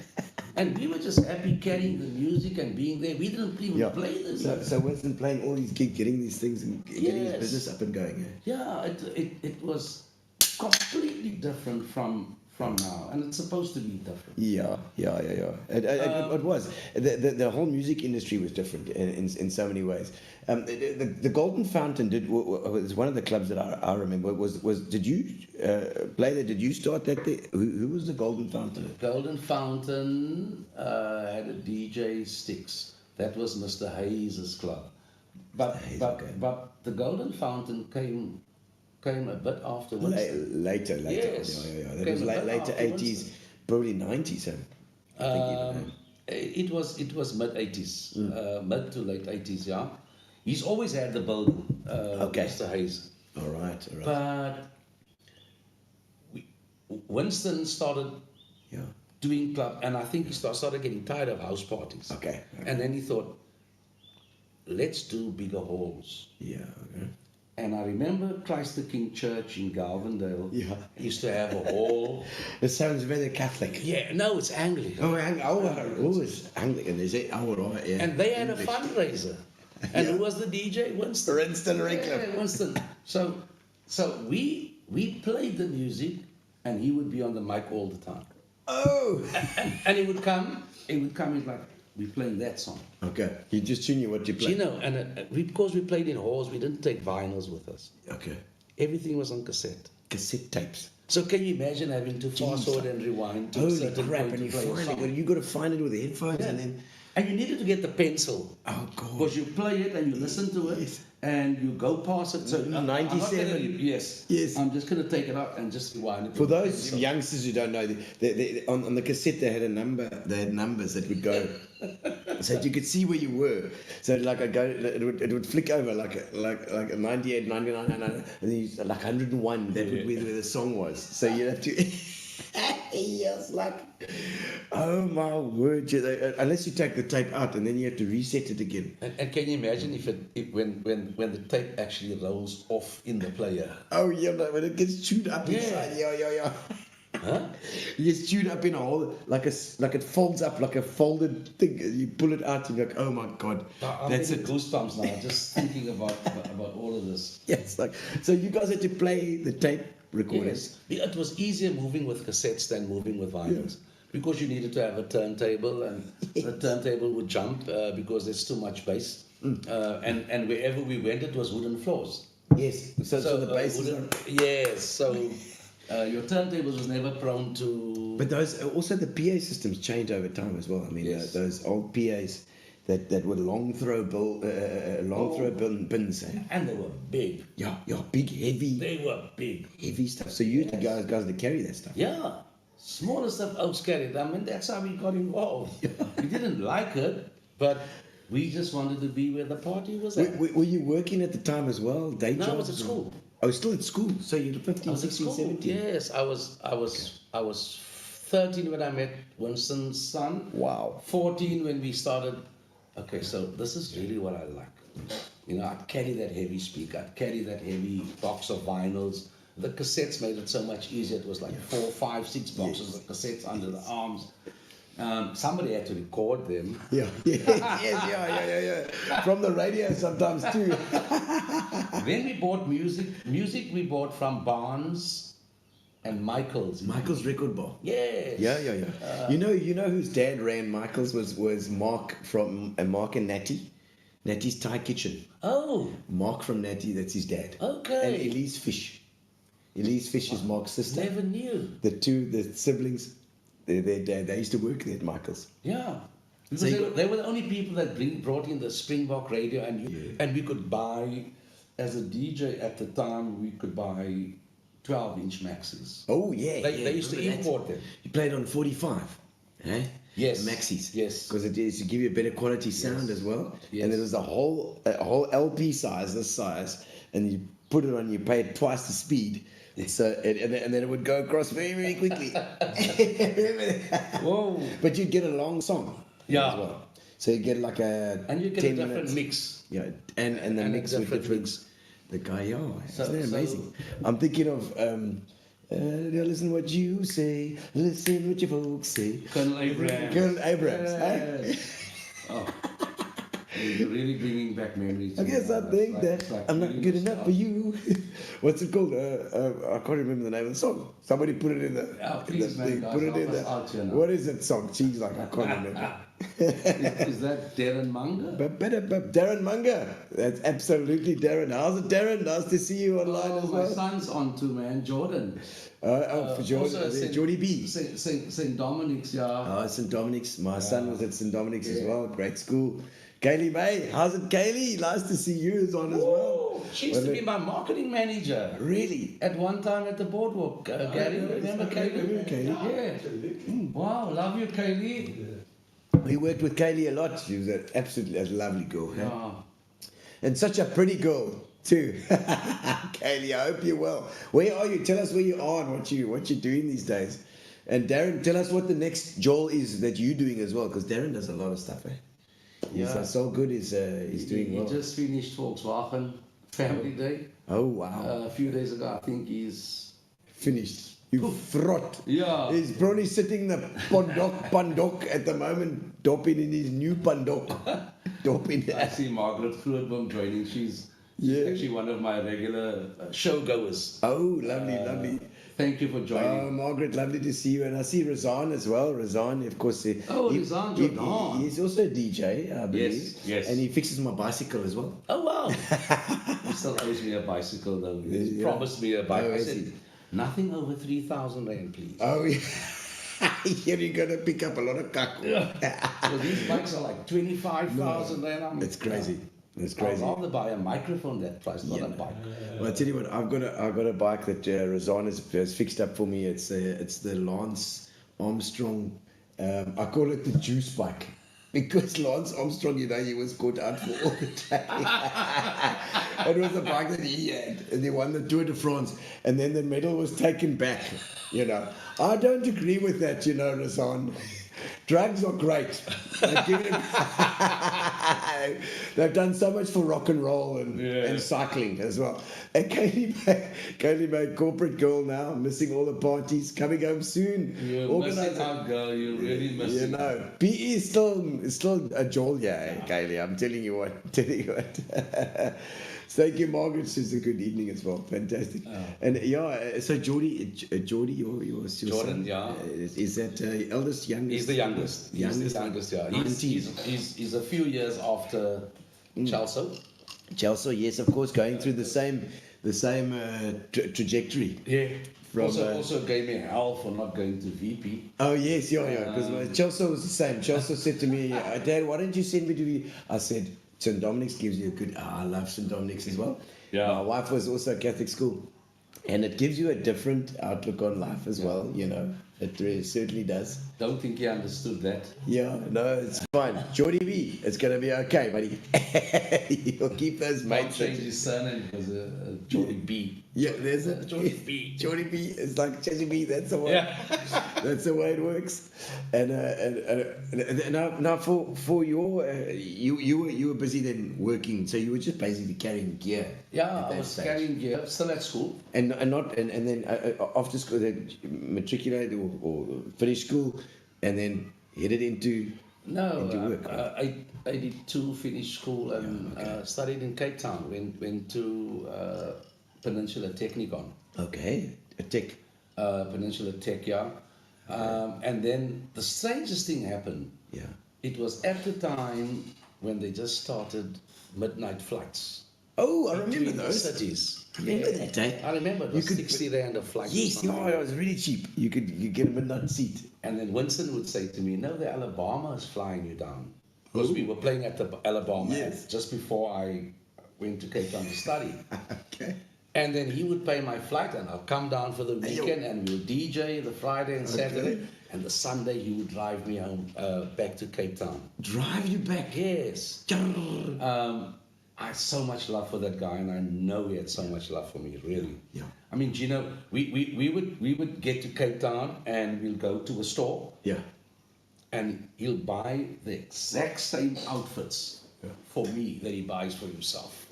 And we were just happy carrying the music and being there. We didn't even play this. So Winston playing all these gigs, getting these things and getting his Yes. business up and going. Yeah, it was completely different from now, and it's supposed to be different. Yeah. It was. The whole music industry was different in so many ways. The Golden Fountain was one of the clubs that I remember. Did you play there? Did you start that there? Who was the Golden Fountain? Golden Fountain had a DJ Sticks. That was Mr. Hayes's club. But the Golden Fountain came a bit after Winston. Later. Yes. Yeah. That Came was a bit later after 80s, Winston. probably 90s. I think even. It was mid 80s, mid to late 80s. Yeah, he's always had the building. Mr. Hayes. All right. But Winston started doing club, and I think he started getting tired of house parties. Okay. And then he thought, let's do bigger halls. Yeah. Okay. And I remember Christ the King Church in Galvindale. Yeah. Used to have a hall. It sounds very Catholic. Yeah, no, it's Anglican. Always Anglican, is it? Oh, right, yeah. And they had a English. fundraiser. And who was the DJ? Winston. Winston Redcliffe. Yeah, Winston. So we played the music, and he would be on the mic all the time. Oh! And he would come. He's like, we're playing that song. Okay. He just tune you what you play. Gino, and because we played in halls, we didn't take vinyls with us. Okay. Everything was on cassette. Cassette tapes. So can you imagine having to fast forward and rewind to a Holy certain crap, point and to you play a find song? it. You got to find it with the headphones and then... And you needed to get the pencil. Oh, God. Because you play it and you listen to it Yes. and you go past it. So I'm not 97. gonna yes. Yes. I'm just going to take it out and just rewind it. For with the those pencil. youngsters who don't know, on the cassette they had a number. They had numbers that would go, so that you could see where you were. So like it would flick over like a 98, 99, and then you like 101. That would be where the song was. So you have to. Yes, like, oh my word! Unless you take the tape out and then you have to reset it again. And can you imagine if when the tape actually rolls off in the player? Oh yeah, no, when it gets chewed up inside. Yeah. Huh? It gets chewed up in a hole, like it folds up like a folded thing. You pull it out and you're like, oh my god, I'm that's getting it. goosebumps now just thinking about all of this. Yes, like so you guys had to play the tape recorders. Yes. It was easier moving with cassettes than moving with vinyls. Because you needed to have a turntable, and the turntable would jump because there's too much bass. And wherever we went, it was wooden floors. Yes, so the bass is on. Yes, so your turntables was never prone to... But those also the PA systems change over time as well. I mean, Yes. those old PAs that were long throw bins. And they were big. Yeah, big, heavy. They were big. Heavy stuff. So you the guys to carry that stuff. Yeah. Smaller stuff oaks carried. I mean, that's how we got involved. We didn't like it, but we just wanted to be where the party was at. Were you working at the time as well? Day No, I jobs? was at school. I was still at school. So you're 15, I was at 16, school. 17. Yes, I was 13 when I met Winston's son. Wow. 14 when we started. Okay, so this is really what I like. You know, I'd carry that heavy speaker, I'd carry that heavy box of vinyls. The cassettes made it so much easier. It was like 4, 5, 6 boxes of cassettes under the arms. Somebody had to record them. Yeah, yeah. From the radio sometimes too. Then we bought music. Music we bought from Barnes and Michael's. Michael's Record Bar. Yes. Yeah. You know whose dad ran Michael's was Mark from Mark and Natty. Natty's Thai Kitchen. Oh. Mark from Natty, that's his dad. Okay. And Elise Fish. Elise Fish is Mark's sister. Never knew. The siblings, their dad, they used to work there at Michael's. Yeah. Because So they were the only people that brought in the Springbok radio, and we could buy, as a DJ at the time, we could buy 12-inch maxis. Oh, yeah. They used to remember that? import them. You played on 45, eh? Yes. Maxis. Yes. Because it is to give you a better quality sound as well. Yes. And there was a whole LP size, this size, and you put it on, you pay it twice the speed. So and then it would go across very, very quickly. Whoa. But you'd get a long song. Yeah. As well. So you get like a And you get 10 a different minutes. mix. Yeah, and the And a mix with different different. mix. The guy, So- isn't that so- amazing? I'm thinking of listen what you say, listen what your folks say. Colonel Abrams. Colonel Abrams. Eh? Yes. Oh. You're really bringing back memories. I guess I think It's that it's like I'm not really good enough for nostalgic. you. What's it called? I can't remember the name of the song. Somebody put it in the, Yeah, in please, the man, thing. guys, Put it help in us there. out here now. What is that song? She's like, I can't remember. Is that Darren Munger? But Darren Munger. That's absolutely Darren. How's it, Darren? Nice to see you online as My well. son's on too, man. Jordan. For Also Geordie B. St. Dominic's, yeah. Oh, St. Dominic's. My son was at St. Dominic's as well. Great school. Kaylee May. How's it, Kaylee? Nice to see you is on as well. Ooh, she used to be my marketing manager. Really? At one time at the Boardwalk, Gary. Remember Kaylee? remember Kaylee. Yeah. Wow, love you, Kaylee. We worked with Kaylee a lot. She was absolutely a lovely girl. Hey? Yeah. And such a pretty girl, too. Kaylee, I hope you're well. Where are you? Tell us where you are and what you're doing these days. And Darren, tell us what the next Joel is that you're doing as well, because Darren does a lot of stuff, eh? He's Yeah. so good, he's doing well. He just finished Volkswagen Family Day. Oh, wow. A few days ago, I think he's... Finished. You frot. Yeah. He's probably sitting in the pandok at the moment, dopping in his new pandok. Dopping. I see Margaret Grootboom joining. She's Yeah. actually one of my regular showgoers. Oh, lovely. Thank you for joining. Oh, Margaret, lovely to see you. And I see Razan as well. Razan, of course. Razan Jordan. He's also a DJ, I believe. Yes. And he fixes my bicycle as well. Oh, wow. He still owes me a bicycle, though. He Yeah. promised me a bike. Oh, I is said, he? nothing over 3,000 rand, please. Oh, yeah. Here you're going to pick up a lot of kaku. So these bikes are like 25,000 rand. It's crazy. It's I'd crazy. rather buy a microphone that price, not Yeah. a bike. Well, I tell you what, I've got a bike that Razan has fixed up for me. It's the Lance Armstrong. I call it the juice bike because Lance Armstrong, he was caught out for all the time. It was a bike that he had, and he won the Tour de France, and then the medal was taken back. I don't agree with that. Razan. Drugs are great. They've done so much for rock and roll and cycling as well. And Kaylee May, corporate girl now, missing all the parties, coming home soon. You're missing out, girl. You're really missing out. PE is still a jolt, yeah, Kaylee. I'm telling you what. Thank you, Margaret. She's a good evening as well. Fantastic. And so Geordie, your Jordan, son, yeah. Is that eldest, youngest? He's the youngest. He's Youngest, the youngest, yeah. 19. He's a few years after Chelsea. Chelsea, yes, of course, going through the same trajectory. Yeah. From, Also gave me hell for not going to VP. Oh yes, because Chelsea was the same. Chelsea said to me, Dad, why don't you send me to VP? I said, St. Dominic's gives you a good. I love St. Dominic's as well. Yeah. My wife was also Catholic school, and it gives you a different outlook on life as well. It really certainly does. Don't think he understood that. Yeah, no, it's fine. Jordy B, it's going to be okay, buddy. He'll keep those Mike mates. changed his surname because Jordy B. Yeah, there's a Jordy B. Jordy B is like Chessy B. That's the way. Yeah. That's the way it works. And now for your you were busy then working, so you were just basically carrying gear. Yeah, at I that was stage. carrying gear, still at school. And then after school, then matriculate or finish school, and then headed into work. I 82 finished school and studied in Cape Town. Went to Peninsula Technikon. Okay, a tech. Peninsula Tech, yeah. And then the strangest thing happened. Yeah. It was at the time when they just started midnight flights. Oh, I remember between the those. cities. Remember that, eh? I remember it was You could- 60 rand a flight. Yes, yeah, it was really cheap. You get a midnight seat. And then Winston would say to me, "No, the Alabama is flying you down." Because we were playing at the Alabama Yes. just before I went to Cape Town to study. Okay. And then he would pay my flight and I'll come down for the weekend and we'll DJ the Friday and Saturday. And the Sunday he would drive me home back to Cape Town. Drive you back. Yes. I had so much love for that guy, and I know he had so much love for me, really. Yeah. I mean, Gino, we would get to Cape Town and we'll go to a store Yeah. and he'll buy the exact same outfits for me that he buys for himself.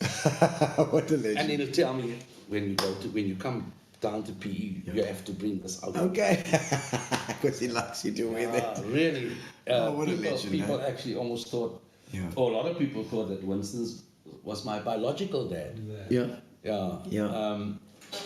What a legend. And then he'll tell me when you come down to PE, you have to bring this outfit. Okay. Because he likes you to wear that. Really. What a legend, People eh? actually almost thought, Yeah. or a lot of people thought that Winston's was my biological dad. Yeah. Yeah. Yeah.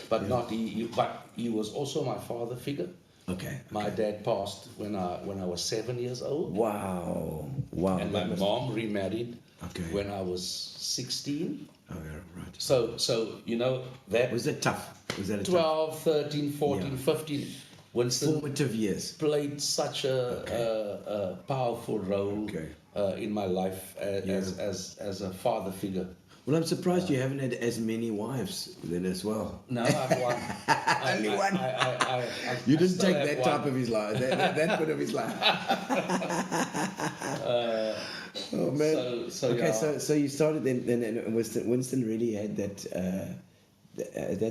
But not but he was also my father figure. Okay. My dad passed when I was 7 years old. Wow. Wow. And my mom remarried Okay. when I was 16. Oh, yeah, right. So you know that Was that tough? Was that a 12, 13, 14, Yeah. 15, Winston formative years? played such a powerful role Okay. in my life as a father figure. Well, I'm surprised you haven't had as many wives then as well. No, I've won. Only one. You You didn't take that type of his life, that bit of his life. Oh man. So okay, yeah. so you started then and Winston really had that.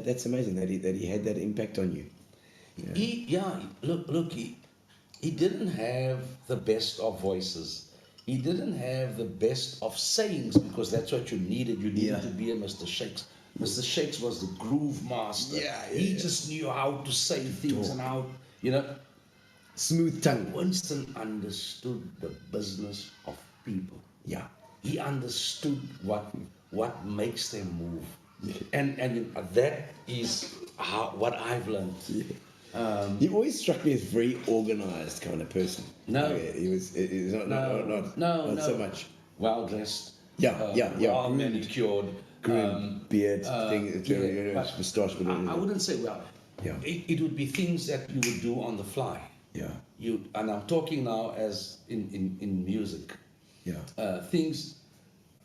That's amazing that he had that impact on you. He didn't have the best of voices. He didn't have the best of sayings because that's what you needed. You needed to be a Mr. Shakes. Mr. Shakes was the groove master. He just knew how to say things and how, Smooth tongue. Winston understood the business of people. Yeah. He understood what makes them move. And that is what I've learned. He always struck me as a very organized kind of person. No. He was not so much. Well dressed. Yeah. Well Groomed. manicured. Groomed, beard, but moustache. I wouldn't say well. Yeah. It would be things that you would do on the fly. Yeah. And I'm talking now as in music. Yeah. Things.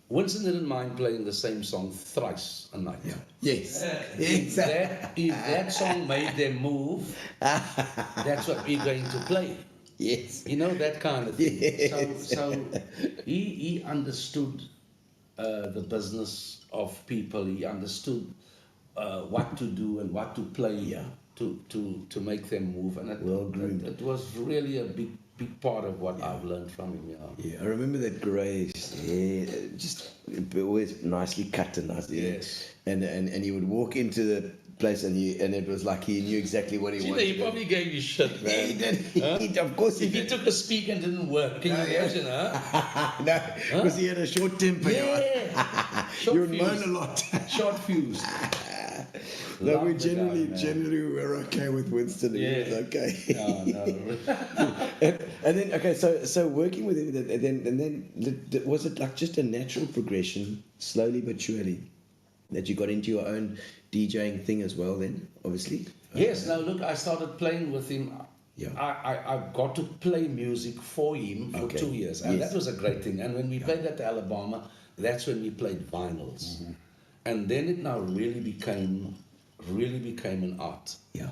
Winston didn't mind playing the same song thrice a night. Yeah. Yes. If that song made them move, that's what we're going to play. Yes. You know, that kind of thing. Yes. So he understood the business of people. He understood what to do and what to play to make them move. And it was really a big part of what I've learned from him. Yeah, I remember that grey hair, just always nicely cut and nice. Yes. And he would walk into the place and it was like he knew exactly what he wanted. He probably gave you shit, man. Yeah, he did. Huh? He did. Of course he If he did. took a speak and didn't work, can you imagine, huh? No, because he had a short temper. Yeah. You Short would moan fuse. a lot. Short fuse. No, we Love the guy, man. generally were okay with Winston. He was okay. No. and then so working with him, and then was it like just a natural progression, slowly but surely, that you got into your own DJing thing as well? Then obviously. Yes. Now look, I started playing with him. Yeah. I got to play music for him for 2 years, and that was a great thing. And when we played at Alabama, that's when we played vinyls, and then it now really became an art. Yeah.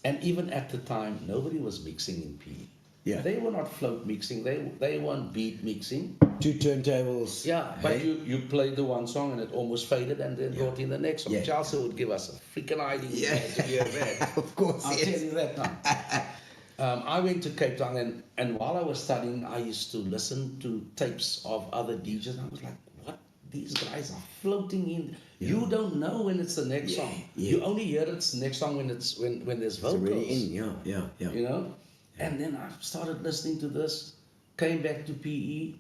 And even at the time, nobody was mixing in PE. Yeah. They were not float mixing. They weren't beat mixing. 2 turntables. Yeah, but hey? you played the one song and it almost faded and then brought in the next song. Yeah. Chelsea would give us a freaking idea Yeah. to hear that. Of course, I'll yes. tell you that now. I went to Cape Town and while I was studying, I used to listen to tapes of other DJs. I was like, what? These guys are floating in. You don't know when it's the next song. yeah. You only hear it's the next song when there's vocals. It's already in, yeah. You know? And then I started listening to this, came back to PE,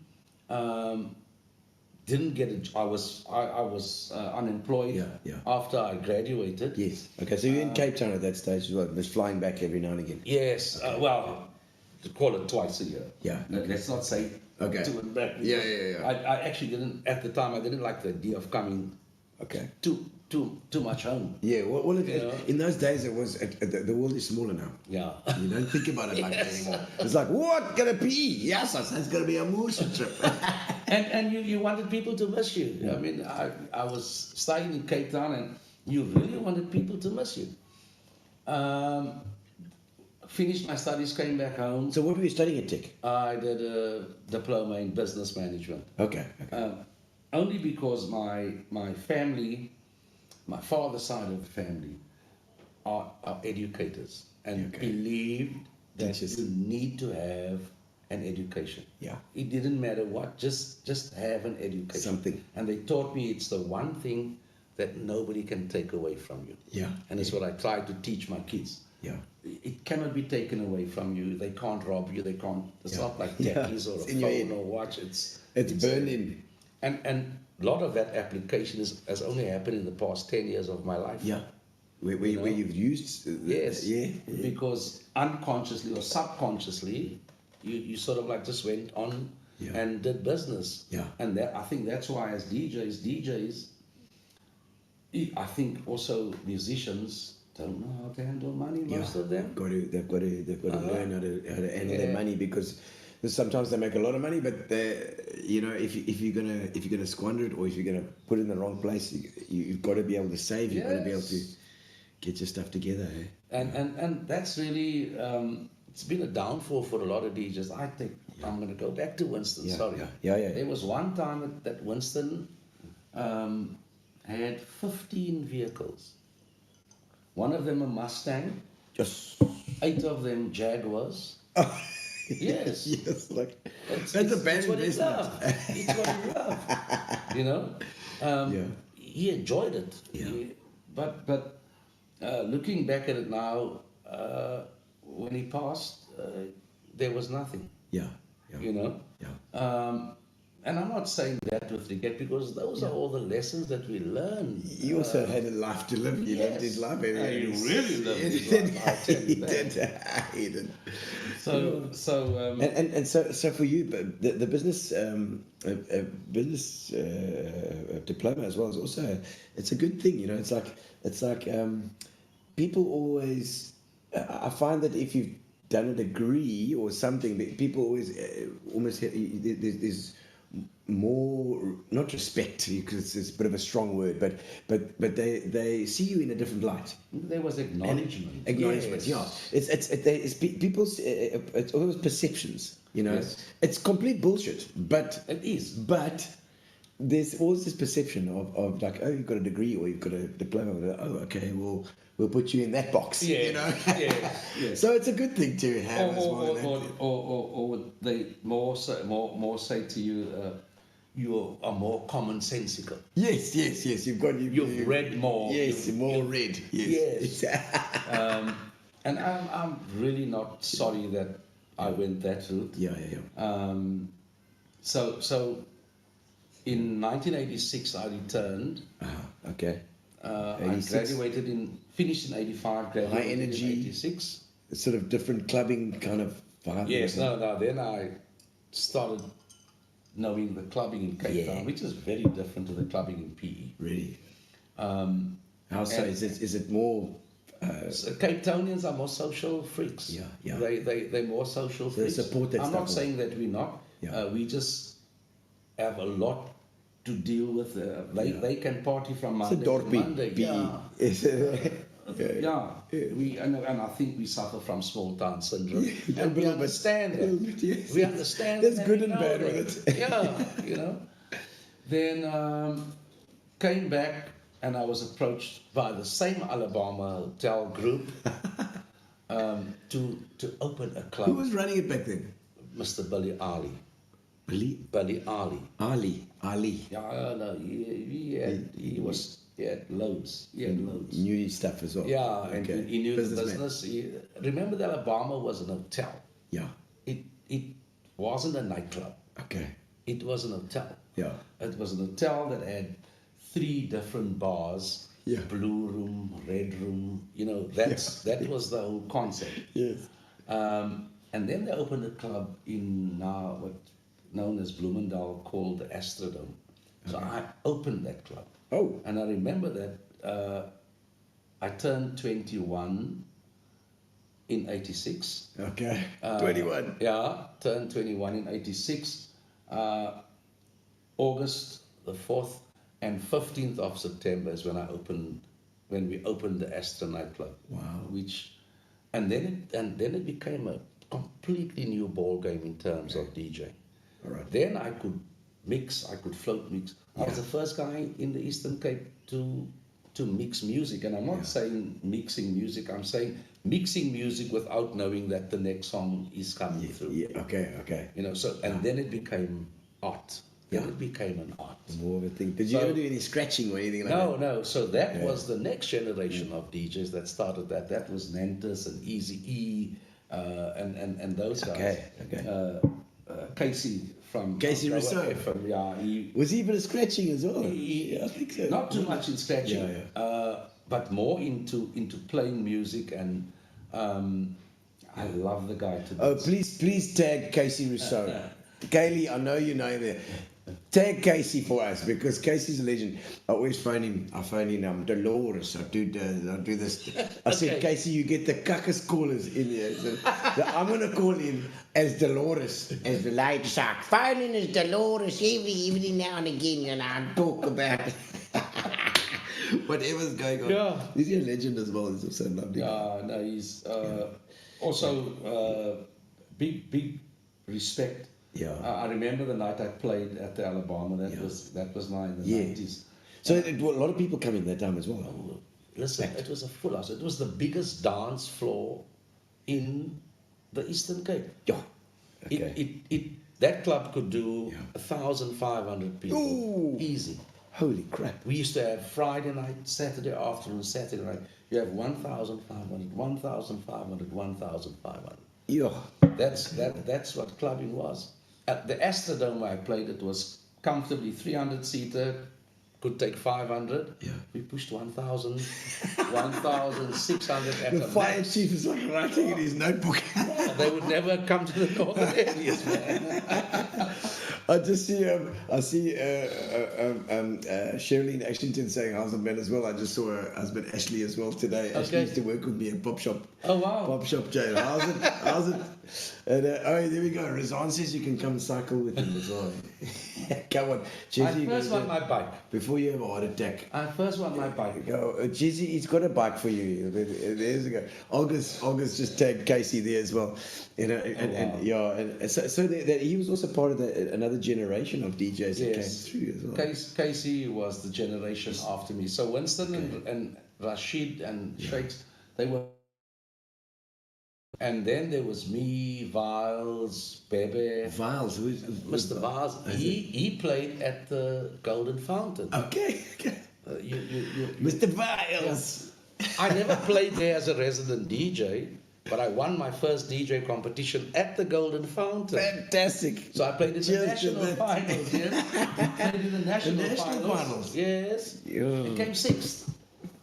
didn't get a I was unemployed Yeah. after I graduated. Yes. Okay, so you're in Cape Town at that stage as well, but flying back every now and again. Yes, well, to call it twice a year. Yeah, No, okay. let's not say Okay. to and back. Yeah, yeah, yeah. I actually didn't, at the time, I didn't like the idea of coming Okay. too much home. Yeah, well Yeah. in those days it was, the world is smaller now. Yeah. You don't think about it like that Yes. anymore. It's like, what? Gonna be? Yes, it's gonna be a motion trip. And you wanted people to miss you. I mean, I was studying in Cape Town and you really wanted people to miss you. Finished my studies, came back home. So what were you studying at Tech? I did a diploma in business management. Okay. Only because my family, my father's side of the family, are educators and believed that Teachers. you need to have an education. Yeah. It didn't matter what, just have an education. Something. And they taught me it's the one thing that nobody can take away from you. Yeah. And it's what I try to teach my kids. Yeah. It cannot be taken away from you. They can't rob you. They can't. It's Yeah. not like Yeah. tackies or It's a in your head. phone or watch. It's Burned in. And a lot of that application has only happened in the past 10 years of my life. Yeah. Where you've used. Yes. Yeah. Because unconsciously or subconsciously, you sort of like just went on Yeah. and did business. Yeah. And I think that's why as DJs, I think also musicians don't know how to handle money. Most of them. They've got to learn how to handle their Yeah. money because sometimes they make a lot of money, but if you're gonna squander it or if you're gonna put it in the wrong place, you've got to be able to save. You've got to be able to Yes. get your stuff together. Eh? And that's really it's been a downfall for a lot of DJs. I think I'm going to go back to Winston. Yeah, Sorry. yeah. There was one time that Winston had 15 vehicles. One of them a Mustang, Just 8 of them Jaguars. Yes. yes, like It's that's a bad what he investment. loved. It's what he loved. You know. Yeah. He enjoyed it. Yeah. But looking back at it now, when he passed, there was nothing. Yeah. You know. Yeah. And I'm not saying that with regret because those are all the lessons that we learn. He also had a life to live. He lived his life. And he really lived his did. life, I'll tell you He that. did. He did. So So for you, the business diploma as well is also it's a good thing. You know, it's like people always. I find that if you've done a degree or something, people always almost there's more, not respect because it's a bit of a strong word, but they see you in a different light. there was acknowledgement. Acknowledgement, Yes. yeah. It's people's it's always perceptions. You know, Yes. it's complete bullshit. But It is. But there's always this perception of like, oh, you've got a degree or you've got a diploma. Oh, okay, well, we'll put you in that box. Yeah. You know. Yeah. So it's a good thing to have as well. Or would they more say to you, you are more commonsensical. Yes. You've Read more. Yes, more read. Yes. And I'm really not sorry that I went that route. Yeah. So in 1986 I returned. Okay. I 86. finished in 85, graduated High energy. in 86. Sort of different clubbing kind of vibe. Yes, no. Then I started knowing the clubbing in Cape Town, which is very different to the clubbing in PE. Really. How so? and- Is it more? So Cape Townians are more social freaks. Yeah. They're more social They freaks. support that I'm stuff not more. saying that we're not. Yeah. We just have a lot to deal with. They can party from It's a Monday to dorpy Monday. PE. Yeah. It's yeah. And I think we suffer from small town syndrome. A And we little bit. understand A that. little bit, yes. We understand There's that good we and know bad that. with it. Yeah, Then came back and I was approached by the same Alabama hotel group to open a Who club. was running it back then? Mr. Billy Ali. Ali. Ali. Yeah, no, he had loads. He had loads. New stuff as well. Yeah, and Okay. he knew the Businessman. business. Remember that Alabama was an hotel. Yeah. It wasn't a nightclub. Okay. It was an hotel. Yeah. It was an hotel that had 3 different bars. Yeah. Blue room, red room. That was the whole concept. Yes. And then they opened a club in now what known as Bloomingdale called the Astrodome. So I opened that club. Oh. And I remember that I turned 21 in 86. Okay. 21. Yeah, turned 21 in 86. August the 4th and 15th of September is when we opened the Astro nightclub. Wow. And then it became a completely new ball game in terms of DJ. All right. Then I could float mix. I was the first guy in the Eastern Cape to mix music, and I'm not saying mixing music. I'm saying mixing music without knowing that the next song is coming through. Yeah. Okay. And then it became art. Then Yeah. it became an art. More of a thing. Did you So- ever do any scratching or anything like that? No. So that was the next generation of DJs that started that. That was Nantis and Easy E, and those guys. Okay. Casey from Casey from Rousseau. FM, yeah, Was he a bit of scratching as well? he I think so. not too much in scratching, Yeah. but more into playing music, and I love the guy to Oh, bits. please tag Casey Rousseau. Kaylee, I know you know him there. Tag Casey for us because Casey's a legend. I always phone him. Dolores. I do this. I said, Okay. Casey, you get the cuckest callers in here. So I'm gonna call him as Dolores, as the light shark. Phoning as Dolores every evening now and again, and I talk about whatever's going on. Yeah. He's a legend as well. He's also lovely. Yeah, no, he's also big respect. Yeah. I remember the night I played at the Alabama. That was now in the 90s. So a lot of people come in that time as well. Listen, it was a full house. It was the biggest dance floor in the Eastern Cape. Yeah. Okay. That club could do 1,500 people. Ooh. Easy. Holy crap. We used to have Friday night, Saturday afternoon, Saturday night. You have 1,500, 1,500, 1,500. Yeah. That's what clubbing was. At the Astrodome where I played, it was comfortably 300 seater, could take 500. Yeah. We pushed 1,000, 1,600 at The a fire max. chief is like writing in his notebook. They would never come to the northern areas, man. I just see Sherilyn Ashington saying how's the man as well. I just saw her husband Ashley as well today. Ashley Okay. used to work with me at Pop Shop. Oh, wow. Pop Shop Jail. How's it? And, oh, there we go. Rizwan says you can come and cycle with him as well. Come on, I Jesse. first want my bike. Before you have a heart attack. I first want my bike. Go, Jesse, he's got a bike for you. There's a go. August just tagged Casey there as well. And so that he was also part of another generation of DJs that came through as well. Casey was the generation after me. So Winston and Rashid and Shakes, they were. And then there was me, Viles, Bebe. Viles, who's Mr. Viles, he played at the Golden Fountain. Okay. You Mr. Viles. I never played there as a resident DJ, but I won my first DJ competition at the Golden Fountain. Fantastic. So I played in the Cheers to national that. finals, yes. Played in the national national finals? Yes. Yeah. It came sixth.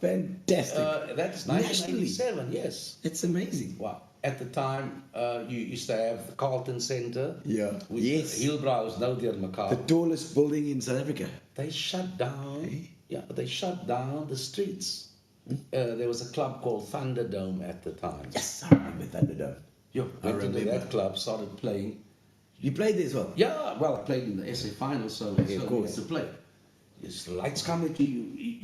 Fantastic. That's Nationally? 1987, yes. It's amazing. Wow. At the time, you used to have the Carlton Centre. Yeah. With Yes. Hillbrow's no dear The Macabre. tallest building in South Africa. They shut down. Yeah, they shut down the streets. There was a club called Thunderdome at the time. Yes, I remember Thunderdome. Yeah, I went into remember. that club, started playing. You played there as well? Yeah, well, I played in the SA final, so of we course. had to play. Yes, the lights coming to you.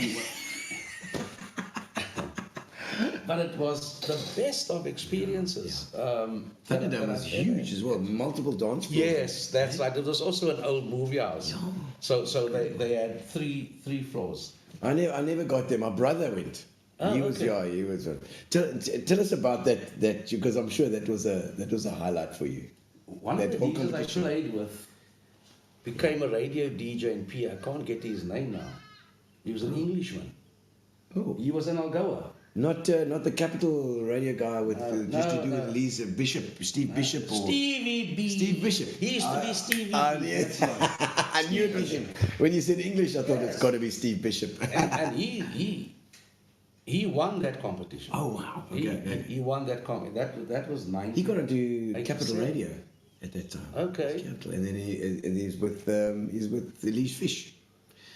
but it was the best of experiences. Thunderdome was huge as well. Multiple dance floors. Yes, that's right. It was also an old movie house. So they had three floors. I never got there. My brother went. Oh, He was okay. He was. Tell us about that because I'm sure that was a highlight for you. One That of the whole DJs I competition. played with became a radio DJ in P. I can't get his name now. He was an Englishman. Oh, He was in Algoa. not the Capital Radio guy with used to do no. with Lisa Bishop, Steve Bishop, or Stevie B. Steve Bishop. He used to be Stevie B. Yes. I knew it was him. When you said English, I thought it's got to be Steve Bishop. and he won that competition. Oh wow! Okay. He won that that was 90. He got into 87. Capital Radio at that time. Okay. Capital, and then he's with Elise Fish.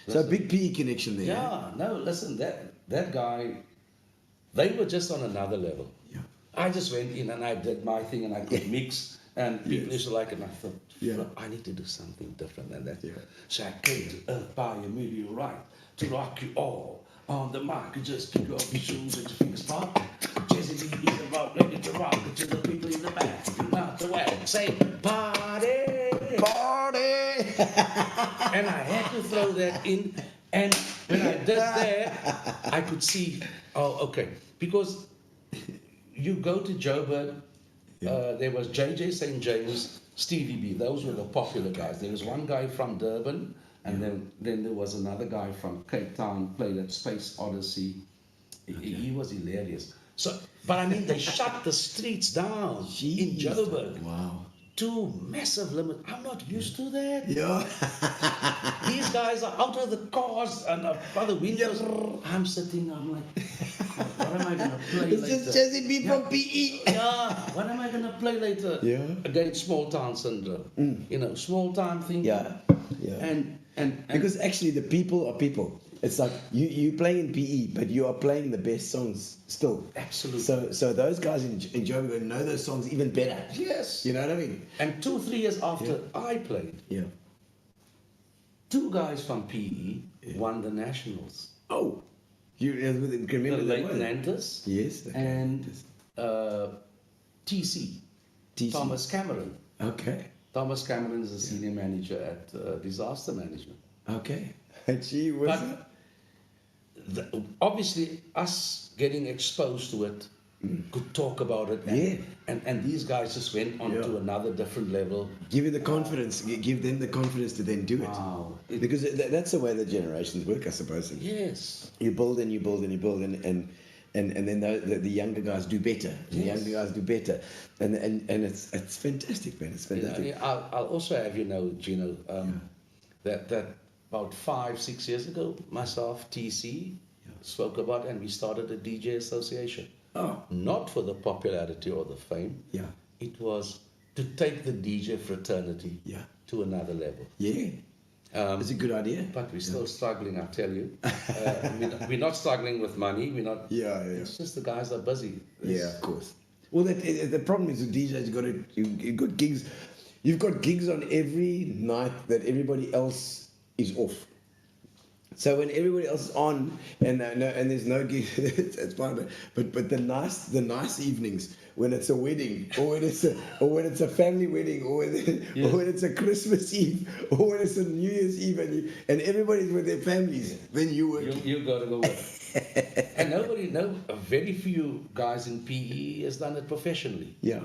So a big PE connection there. Yeah, no, listen, that guy, they were just on another level. Yeah. I just went in and I did my thing and I could mix and people Yes. used to like it and I thought, Yeah. "Look, I need to do something different than that." Yeah. So I came to earth by a meteorite to rock you all on the mic. You just kick off your shoes and your fingers pop. Cheslyn B is about ready to rock it to the people in the back. You're not the way. Say party. Party! And I had to throw that in. And when I did that, I could see, oh, okay. Because you go to Joburg, there was JJ St. James, Stevie B. Those were the popular guys. There was one guy from Durban, and then there was another guy from Cape Town, played at Space Odyssey. He was hilarious. So, but I mean, they shut the streets down in Jeez. Joburg. Wow. Two massive limits. I'm not used to that. Yeah. These guys are out of the cars and by the windows. I'm sitting, I'm like, what am I going to play It's later? just Cheslyn B from PE. Yeah, what am I going to play later? Yeah. Against small town syndrome. You know, small town thing. Yeah. Yeah. And Because actually the people are people. It's like you playing in PE, but you are playing the best songs still. Absolutely. So those guys in Joburg know those songs even better. yes. You know what I mean? And 2-3 years after I played, Yeah. two guys from PE won the nationals. Oh. You can The remember that late one? Nantes Yes. Okay. and TC, TC. Thomas Cameron. Okay. Thomas Cameron is the senior manager at Disaster Management. Okay. And she was. But obviously, us getting exposed to it, could talk about it. And these guys just went on to another different level. Give you the confidence. Give them the confidence to then do it. Wow. Because that's the way the generations work, I suppose. Yes. You build and you build and you build and then the younger guys do better. The younger guys do better, and it's fantastic, man. It's fantastic. You know, I'll also have you know, Gino, that about 5-6 years ago, myself, TC, spoke about, and we started a DJ association. Oh, Not for the popularity or the fame. yeah, It was to take the DJ fraternity yeah, to another level. yeah. It's a good idea. But we're still struggling, I tell you. We're not struggling with money. We're not. Yeah, yeah. It's just the guys are busy. Yeah, of course. Well, the problem is with DJs, you've got gigs. You've got gigs on every night that everybody else is off. So when everybody else is on and there's no gig, it's fine. But the nice evenings when it's a wedding or when it's a family wedding or when it's a Christmas Eve or when it's a New Year's Eve and everybody's with their families, then you work. You got to go with it. And very few guys in PE has done it professionally. Yeah,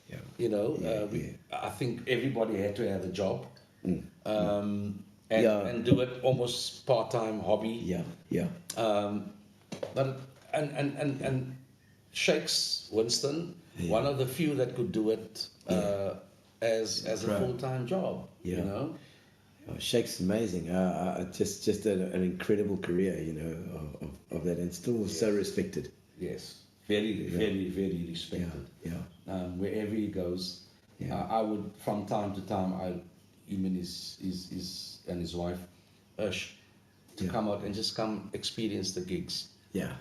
yeah. You know, I think everybody had to have a job. And do it almost part-time hobby. Yeah, yeah. But and Shakes Winston, one of the few that could do it as a full-time job. Yeah. You know. Oh, Shake's amazing. Just an incredible career, you know, of that, and still so respected. Yes. Very respected. Yeah. Wherever he goes, I would from time to time him and his wife, Ush, to come out and just come experience the gigs. Yeah.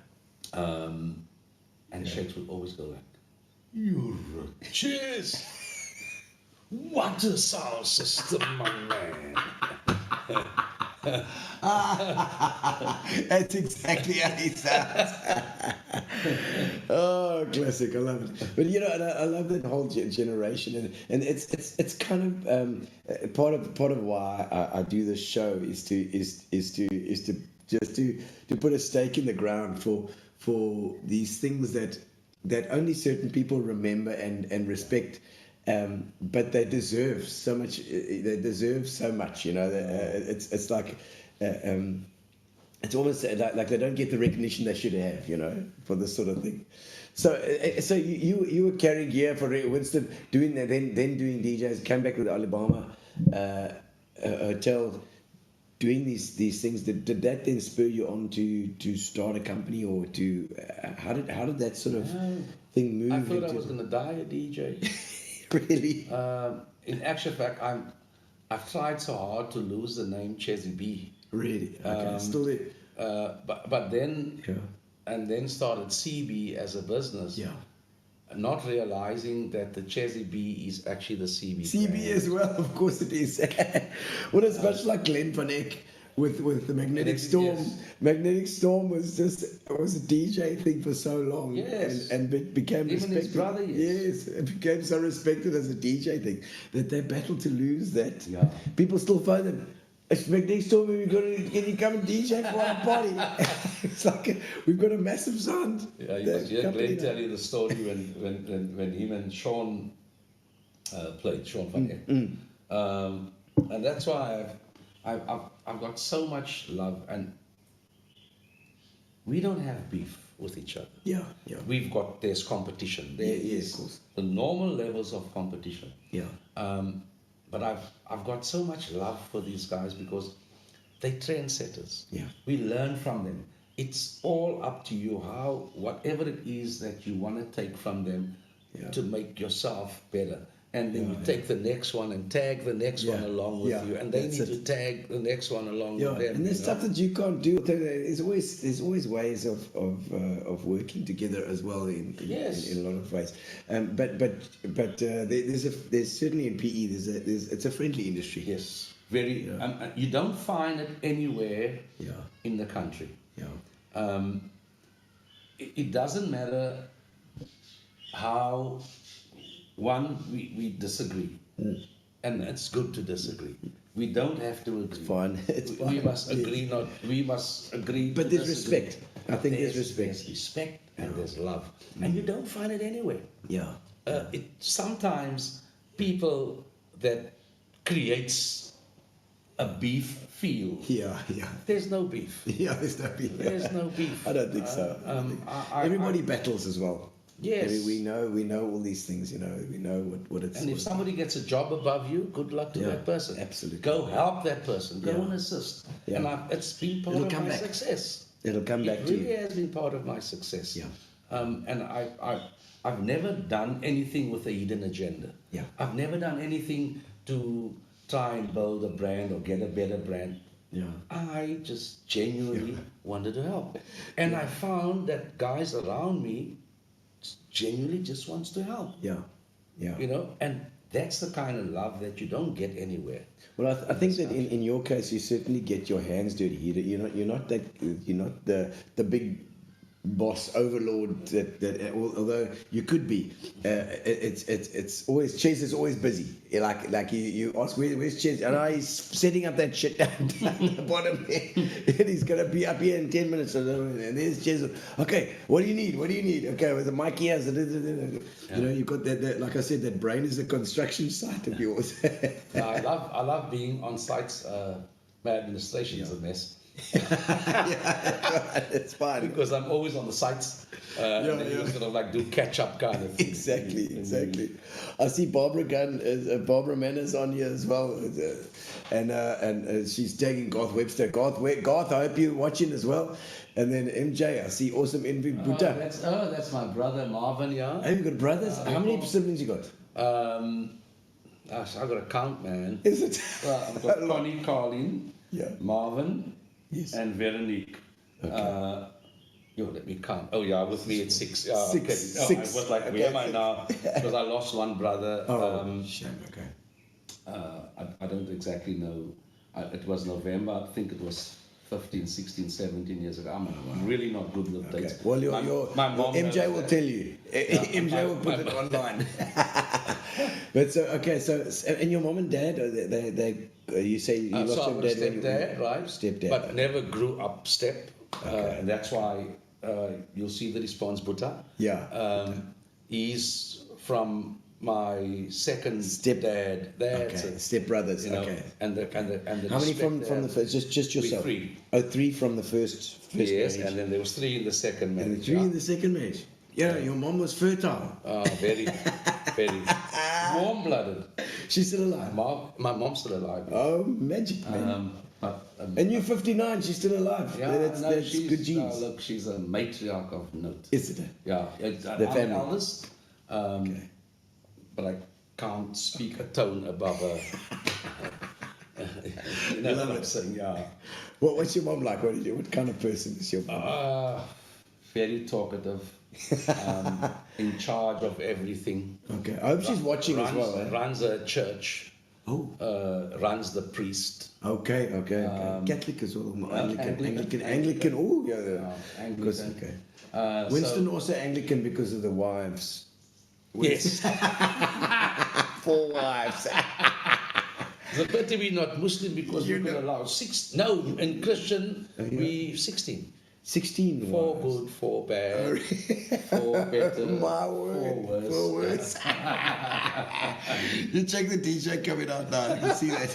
And Shakes would always go like, "You're a cheers! What a sound system, my man!" That's exactly how he sounds. Oh, classic! I love it. But you know, and I love that whole generation, and it's kind of part of why I do this show is to just to put a stake in the ground for these things that only certain people remember and respect. But they deserve so much. They deserve so much. You know, it's like. It's almost like they don't get the recognition they should have, you know, for this sort of thing. So you were carrying gear for Winston, doing that, then doing DJs, came back with Alabama Hotel, doing these things. Did that then spur you on to start a company, or to how did that sort of thing move? I thought I was going to die a DJ. Really? In actual fact, I've tried so hard to lose the name Chessy B. Really? Okay, still there. But then, Yeah. and then started CB as a business. Yeah. Not realizing that the Chessy B is actually the CB. CB brand. as well, of course it is. Well, it's much like Glenn Van Eyck with the Magnetic Storm. Yes. Magnetic Storm was a DJ thing for so long. Yes. And became Even respected. his brother, yes, it became so respected as a DJ thing that they battled to lose that. Yeah. People still phone them. It's Magnetic Storm, can you come and DJ for our party? It's like we've got a massive sound. Yeah, you must hear Glenn tell you the story when him and Sean played, Sean Van Eyck. And that's why I've got so much love, and we don't have beef with each other. Yeah. There's competition. There Yes, is of course. the normal levels of competition. Yeah. But I've got so much love for these guys because they're trendsetters. Yeah. We learn from them. It's all up to you whatever it is that you want to take from them to make yourself better. And then you take the next one and tag the next one along with you, and they need to tag the next one along with them. And there's stuff that you can't do. There's always ways of working together as well in a lot of ways. But there's certainly in PE it's a friendly industry. Yes, very. You don't find it anywhere in the country. Yeah. It doesn't matter how. One, we disagree, and it's good to disagree. We don't have to agree. It's fine. It's fine. We must agree. We must agree. But to there's disagree. respect. I think there's respect. There's respect and there's love, and you don't find it anywhere. Yeah. Sometimes people that creates a beef feel. Yeah. There's no beef. Yeah, there's no beef. There's no beef. I don't think so. Everybody battles as well. Yes. I mean, we know all these things, you know, we know what it's. And if somebody gets a job above you, good luck to that person. Absolutely. Go help that person. Go and assist. Yeah. And it's been part It'll of come my back. success. It'll come back It to really you. has been part of my success. Yeah. And I've never done anything with a hidden agenda. Yeah. I've never done anything to try and build a brand or get a better brand. Yeah. I just genuinely wanted to help. And I found that guys around me genuinely just wants to help. Yeah. You know, and that's the kind of love that you don't get anywhere. Well, I think that in your case, you certainly get your hands dirty. You're not the big boss overlord that although you could be. It's always Ches is always busy. Like you ask where's Ches, and he's setting up that shit down at the bottom there, and he's gonna be up here in 10 minutes. And there's Ches. Okay, what do you need? Okay, with the mic here. You know, you've got that. Like I said, that brain is a construction site of yours. I love being on sites. My administration is a mess. It's fine because I'm always on the sites. You sort of like do catch up kind of thing. Exactly. I see Barbara Manners on here as well, and she's tagging Garth Webster. Garth, I hope you're watching as well. And then MJ, I see Awesome Envy Buddha. That's my brother Marvin. Yeah. Have you got brothers? How many siblings you got? Gosh, I got to count, man. Is it? I've got Connie, Colin, Marvin, yes, and Veronique. Okay. Let me count. Oh yeah, with me it's 6. Six. I was like, where am I now? Because I lost one brother. Shame. Okay. I don't exactly know. It was November. I think it was 15, 16, 17 years ago. I'm really not good with Okay. dates. Well, my mom MJ knows will that. tell you. MJ will put it online. But so okay, so and your mom and dad, they you say you lost So your I'm a dad when you- stepdad, right? Stepdad. But never grew up step. Okay. And that's why you'll see the response, Buddha. Yeah. He's from my second Stepdad. That's Okay. it. Stepbrothers. You know, Okay. and the How many from stepdad. the first? Just yourself. Three. Oh, three from the first Yes, marriage. and then there was 3 in the second marriage. And 3 in the second marriage. Yeah, your mom was fertile. Very, very warm-blooded. She's still alive. My mom's still alive. Oh, magic, man. But, And you're 59, she's still alive. yeah, that's no, that's she's, good genes. look, she's a matriarch of note. Is it? Yeah, The I'm family. eldest, but I can't speak a tone above her. You know what I'm saying? Yeah. What's your mom like? What kind of person is your mom? Very talkative, in charge of everything. Okay, I hope she's watching as well. Eh? Runs a church. Oh. Runs the priest. Okay. Catholic as well. Anglican. Oh, yeah. Anglican. Because, okay. Winston also Anglican because of the wives. Yes. 4 wives. It's a pity we're not Muslim because we could allow 6. No, in Christian, we 16. 16 4 wives. good, 4 bad, 4 better, My 4 word. worse. 4 words. You check the t-shirt coming out now. You can see that.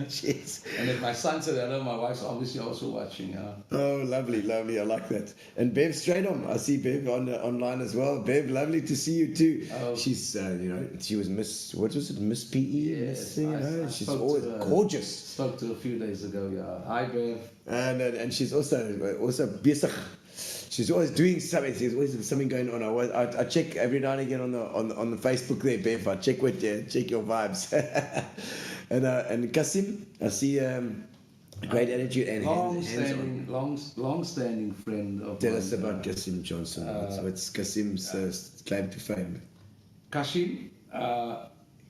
Jeez. And if my son said hello, my wife's obviously also watching. Oh, lovely. I like that. And Bev straight on. I see Bev online as well. Bev, lovely to see you too. Oh. She's, she was Miss, what was it, Miss PE? Yes, I she's spoke to always her. gorgeous. Spoke to her a few days ago, yeah. Hi, Bev. And she's also bezig. She's always doing something. There's always something going on. I check every now and again on the Facebook there, Bev. I check your vibes. and Kasim, I see great attitude and hands-on. Long-standing friend of Tell mine. us about Kasim Johnson. What's Kasim's claim to fame? Kashim,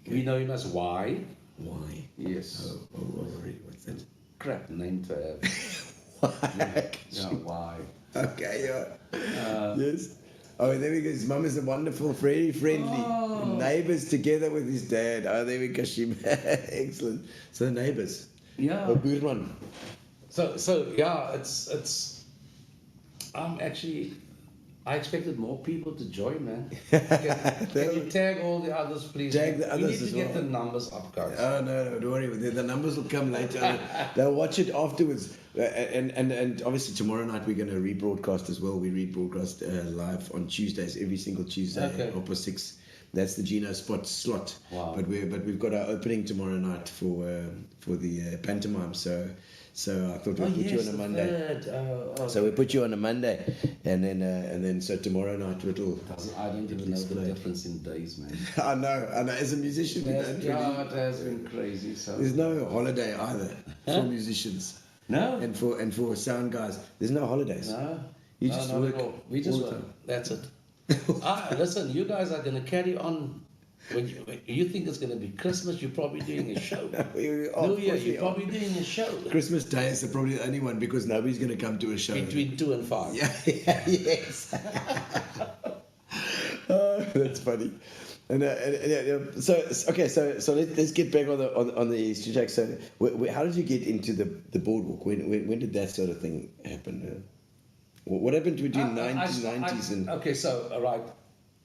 we know him as Y. Why? Yes. What's that? Crap name to have. Why? Yeah, Y. Okay, yeah. Yes. Oh, there we go. His mum is a wonderful, very friendly. Neighbours together with his dad. Oh, there we go, Kashim. Excellent. So the neighbours. Yeah. Oh, Buurman. So yeah, it's. I expected more people to join, man. Can you tag all the others, please? Tag the We others need as to get well. the numbers up, guys. Oh, no, don't worry. The numbers will come later. They'll watch it afterwards. And obviously tomorrow night we're going to rebroadcast as well. We rebroadcast live on Tuesdays, every single Tuesday, Okay. 6:30. That's the Gino spot slot. Wow. But we've got our opening tomorrow night for the pantomime. So I thought we'd put you on a Monday. So we put you on a Monday, and then so tomorrow night it'll. I don't even know the difference in days, man. I know. As a musician, we don't really. Yeah, it has been crazy. So There's no holiday either for musicians no, and for sound guys. There's no holidays. no, You no, just not work at all. We just all the work. time. That's it. Listen, you guys are going to carry on. When you think it's going to be Christmas, you're probably doing a show. We are, New of Year, course we you're are. probably doing a show. Christmas Day is probably the only one because nobody's going to come to a show. Between 2 and 5. Yeah, yes. Oh, that's funny. And so okay, so let's get back on the history track. So how did you get into the boardwalk? When did that sort of thing happen? What happened between 1990s and Okay, so right,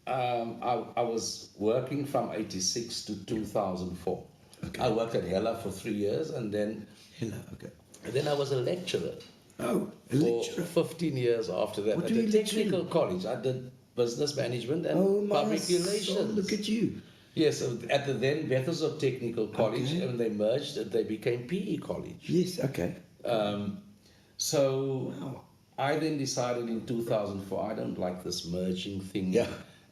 I was working from 86 to 2004. Okay. I worked at Hella for 3 years, and then okay. I was a lecturer Oh, a for lecturer. 15 years after that What at do a you lecture technical in? college. I did business management and Oh my public soul, relations. look at you. Yes, so at the then Bethesda Technical College, Okay. and they merged, they became PE College. Yes, okay. So Wow. I then decided in 2004, I don't like this merging thing. Yeah.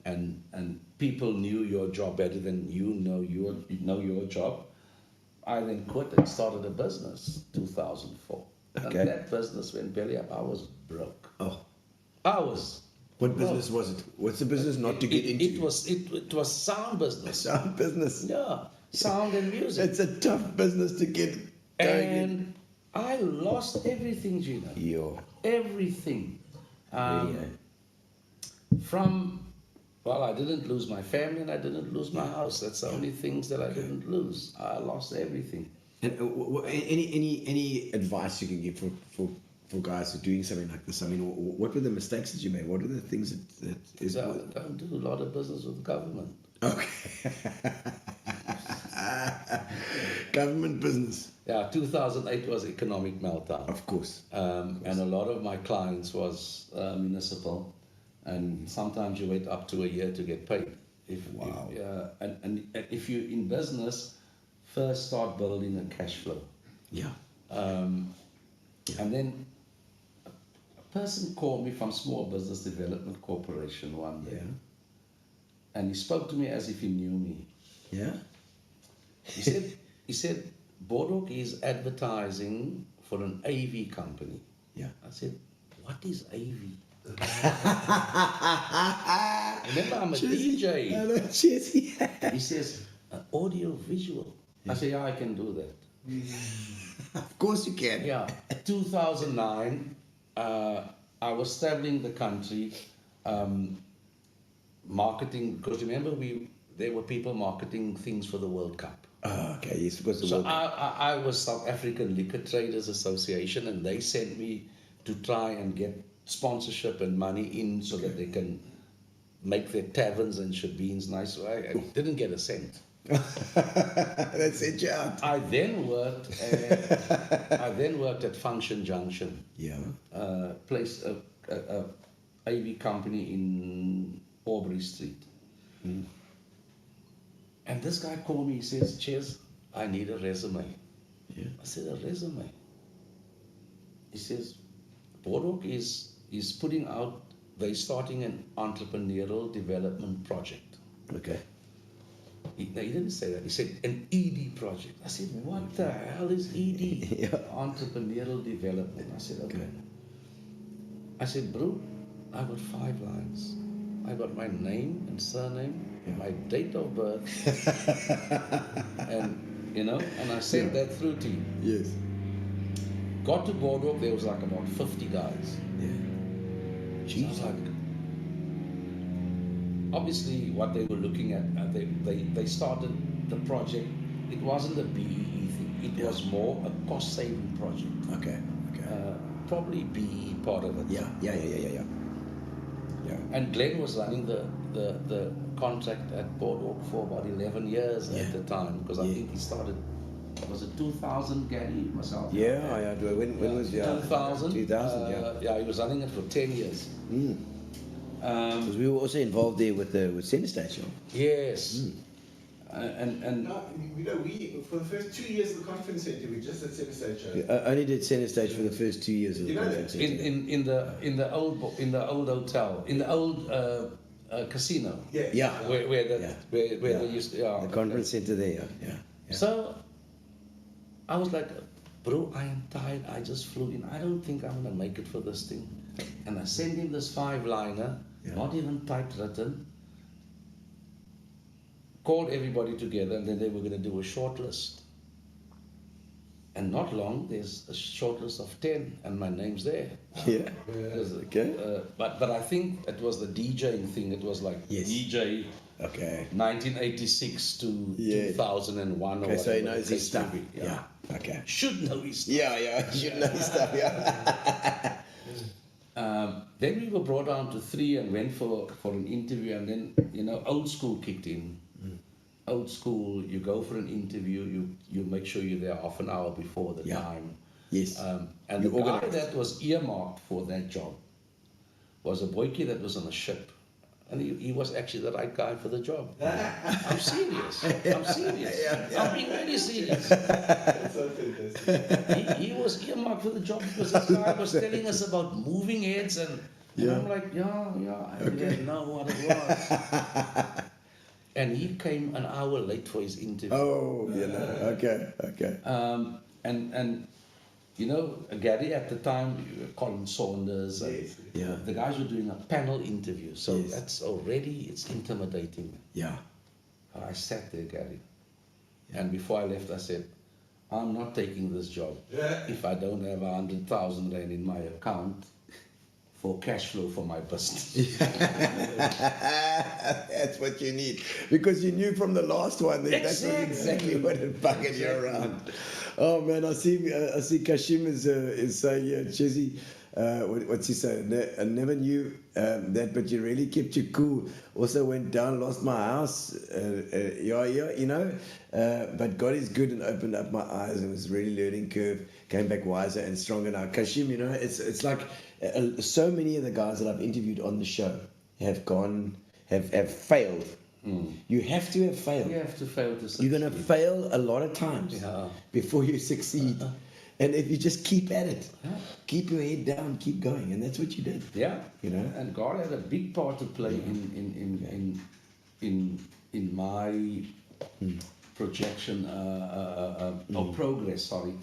And people knew your job better than you know your job. I then quit and started a business 2004. Okay. And that business went belly up. I was broke. Oh, I was. what broke. business was it? What's the business not to get into? It was sound business. Sound business. Yeah, sound and music. It's a tough business to get going in. And I lost everything, Gino. Yo. Everything. Really, eh? Well, I didn't lose my family and I didn't lose my house. That's the only things that I didn't lose. I lost everything. And any advice you can give for guys who are doing something like this? I mean, what were the mistakes that you made? What are the things that is? Don't do a lot of business with the government. Okay. Government business. Yeah, 2008 was economic meltdown. Of course. And a lot of my clients was municipal, and sometimes you wait up to a year to get paid. Wow. And if you're in business, first start building a cash flow. Yeah. And then a person called me from Small Business Development Corporation one day, and he spoke to me as if he knew me. Yeah. He said, Boardwalk is advertising for an AV company. Yeah. I said, what is AV? Remember, I'm a DJ. Hello, Chessy. He says, audio visual. I said, yeah, I can do that. Of course you can. Yeah. 2009, I was traveling the country, marketing, because remember, there were people marketing things for the World Cup. Oh, okay, yes, because the So World Cup. I was South African Liquor Traders Association, and they sent me to try and get sponsorship and money in so that they can make their taverns and shebeens nice. So I didn't get a cent. That sent you out. I then worked at Function Junction, Yeah. place a AV company in Aubrey Street. And this guy called me, he says, Ches, I need a resume. Yeah. I said, a resume? He says, Boardwalk is putting out, they're starting an entrepreneurial development project. Okay. He didn't say that, he said an ED project. I said, what the hell is ED? Yeah. Entrepreneurial development. I said, okay. I said, bro, I got 5 lines. I got my name and surname, my date of birth, and and I sent that through to you. Yes. Got to Boardwalk, there was like about 50 guys. Yeah. So I was like, obviously what they were looking at, they started the project. It wasn't a BEE thing. It was more a cost-saving project. Okay. Probably BEE part of it. Yeah. And Glenn was running the contract at Boardwalk for about 11 years at the time, because I think he started, was it 2000, Gary, myself? Yeah. When was 2000? 2000, Yeah, he was running it for 10 years. Because we were also involved there with Center Stage. Yes. And No, we for the first 2 years of the conference center, we just at Center Stage show. I only did Center Stage for the first 2 years of the You know conference that? center. in the old hotel, in the old casino, Yeah. where Yeah. they used to, The conference center there. Yeah. So I was like, bro, I am tired. I just flew in. I don't think I'm gonna make it for this thing. And I sent him this 5-liner, not even typewritten. Called everybody together, and then they were gonna do a short list. And not long, there's a short list of 10, and my name's there. Yeah. Okay. But I think it was the DJing thing. It was like Yes. DJ Okay. 1986 to Yeah. 2001 or Okay, so he whatever knows the his case stuff. may be. Yeah. Okay. Should know his stuff. Yeah. You should know his stuff. Yeah. Then we were brought down to 3 and went for an interview, and then old school kicked in. Old school, you go for an interview, you make sure you're there half an hour before the time. Yes. And You the guy organise. that was earmarked for that job was a boykie that was on a ship. And he was actually the right guy for the job. I'm serious. I'm being really serious. That's so fantastic. He was earmarked for the job because this guy was telling us about moving heads, and I'm like, yeah, I didn't know what it was. And he came an hour late for his interview. Oh, okay. And Gary at the time, Colin Saunders, Yes. Yeah. the guys were doing a panel interview. So Yes. that's already, it's intimidating. Yeah. I sat there, Gary. And before I left, I said, I'm not taking this job if I don't have 100,000 rand in my account for cash flow for my business. That's what you need. Because you knew from the last one that that's exactly what it bugged you around. Oh man, I see Kashim is saying, Chessy, what's he saying? I never knew that, but you really kept you cool. Also went down, lost my house. But God is good and opened up my eyes and was really learning curve. Came back wiser and stronger now. Kashim, it's like so many of the guys that I've interviewed on the show have failed. You have to have failed. You have to fail to succeed. You're going to fail a lot of times before you succeed. And if you just keep at it, keep your head down, keep going, and that's what you did. Yeah, And God had a big part to play in my projection or progress. Sorry.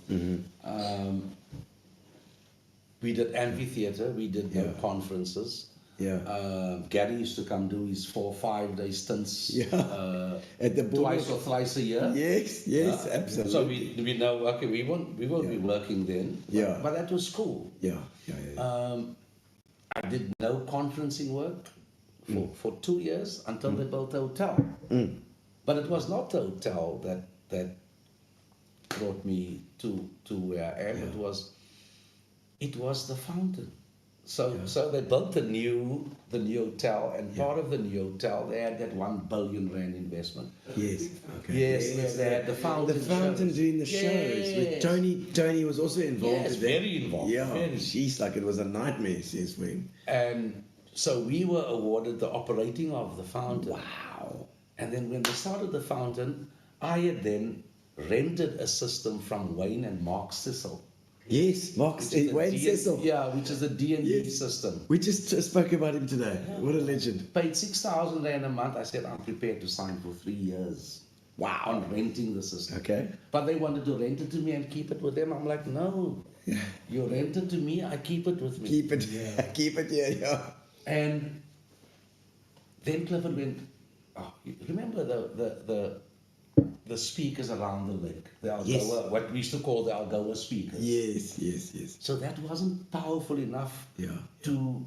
We did amphitheater. We did no conferences. Gary used to come do his 4 or 5 day stints at the twice or thrice a year. Yes, absolutely. So we know, okay, we won't be working then. But that was cool. I did no conferencing work for 2 years until they built a hotel. But it was not the hotel that brought me to where I am. It was the fountain. So they built the new hotel, and part of the new hotel they had that 1 billion rand investment. Yes. Yes, they had the fountain. The fountain shows. doing the shows. With Tony was also involved. Yes, with that. very involved. Yeah, very. jeez, like it was a nightmare since when. And so we were awarded the operating of the fountain. Wow. And then when they started the fountain, I had then rented a system from Wayne and Mark Sissel. Yes, Wayne Cecil. Yeah, which is the D&D system. We just spoke about him today. What a legend. Paid 6,000 rand a month. I said, I'm prepared to sign for 3 years. Wow. On renting the system. Okay. But they wanted to rent it to me and keep it with them. I'm like, no. You rent it to me, I keep it with me. Keep it. Keep it here, yeah. And then Clifford went, you remember the speakers around the lake, the Algoa, what we used to call the Algoa speakers. Yes. So that wasn't powerful enough to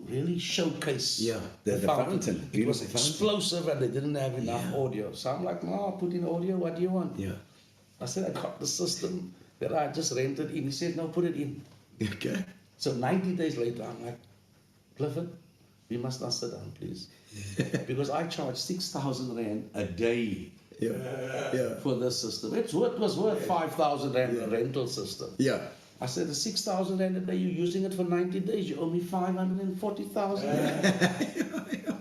really showcase the fountain. It was explosive and they didn't have enough audio. So I'm like, no, put in audio, what do you want? Yeah. I said, I got the system that I just rented in. He said, no, put it in. Okay. So 90 days later, I'm like, Clifford, we must not sit down, please. Because I charge 6,000 rand a day for this system. It was worth 5,000 rand a rental system. Yeah. I said, the 6,000 rand a day, you're using it for 90 days, you owe me 540,000 rand.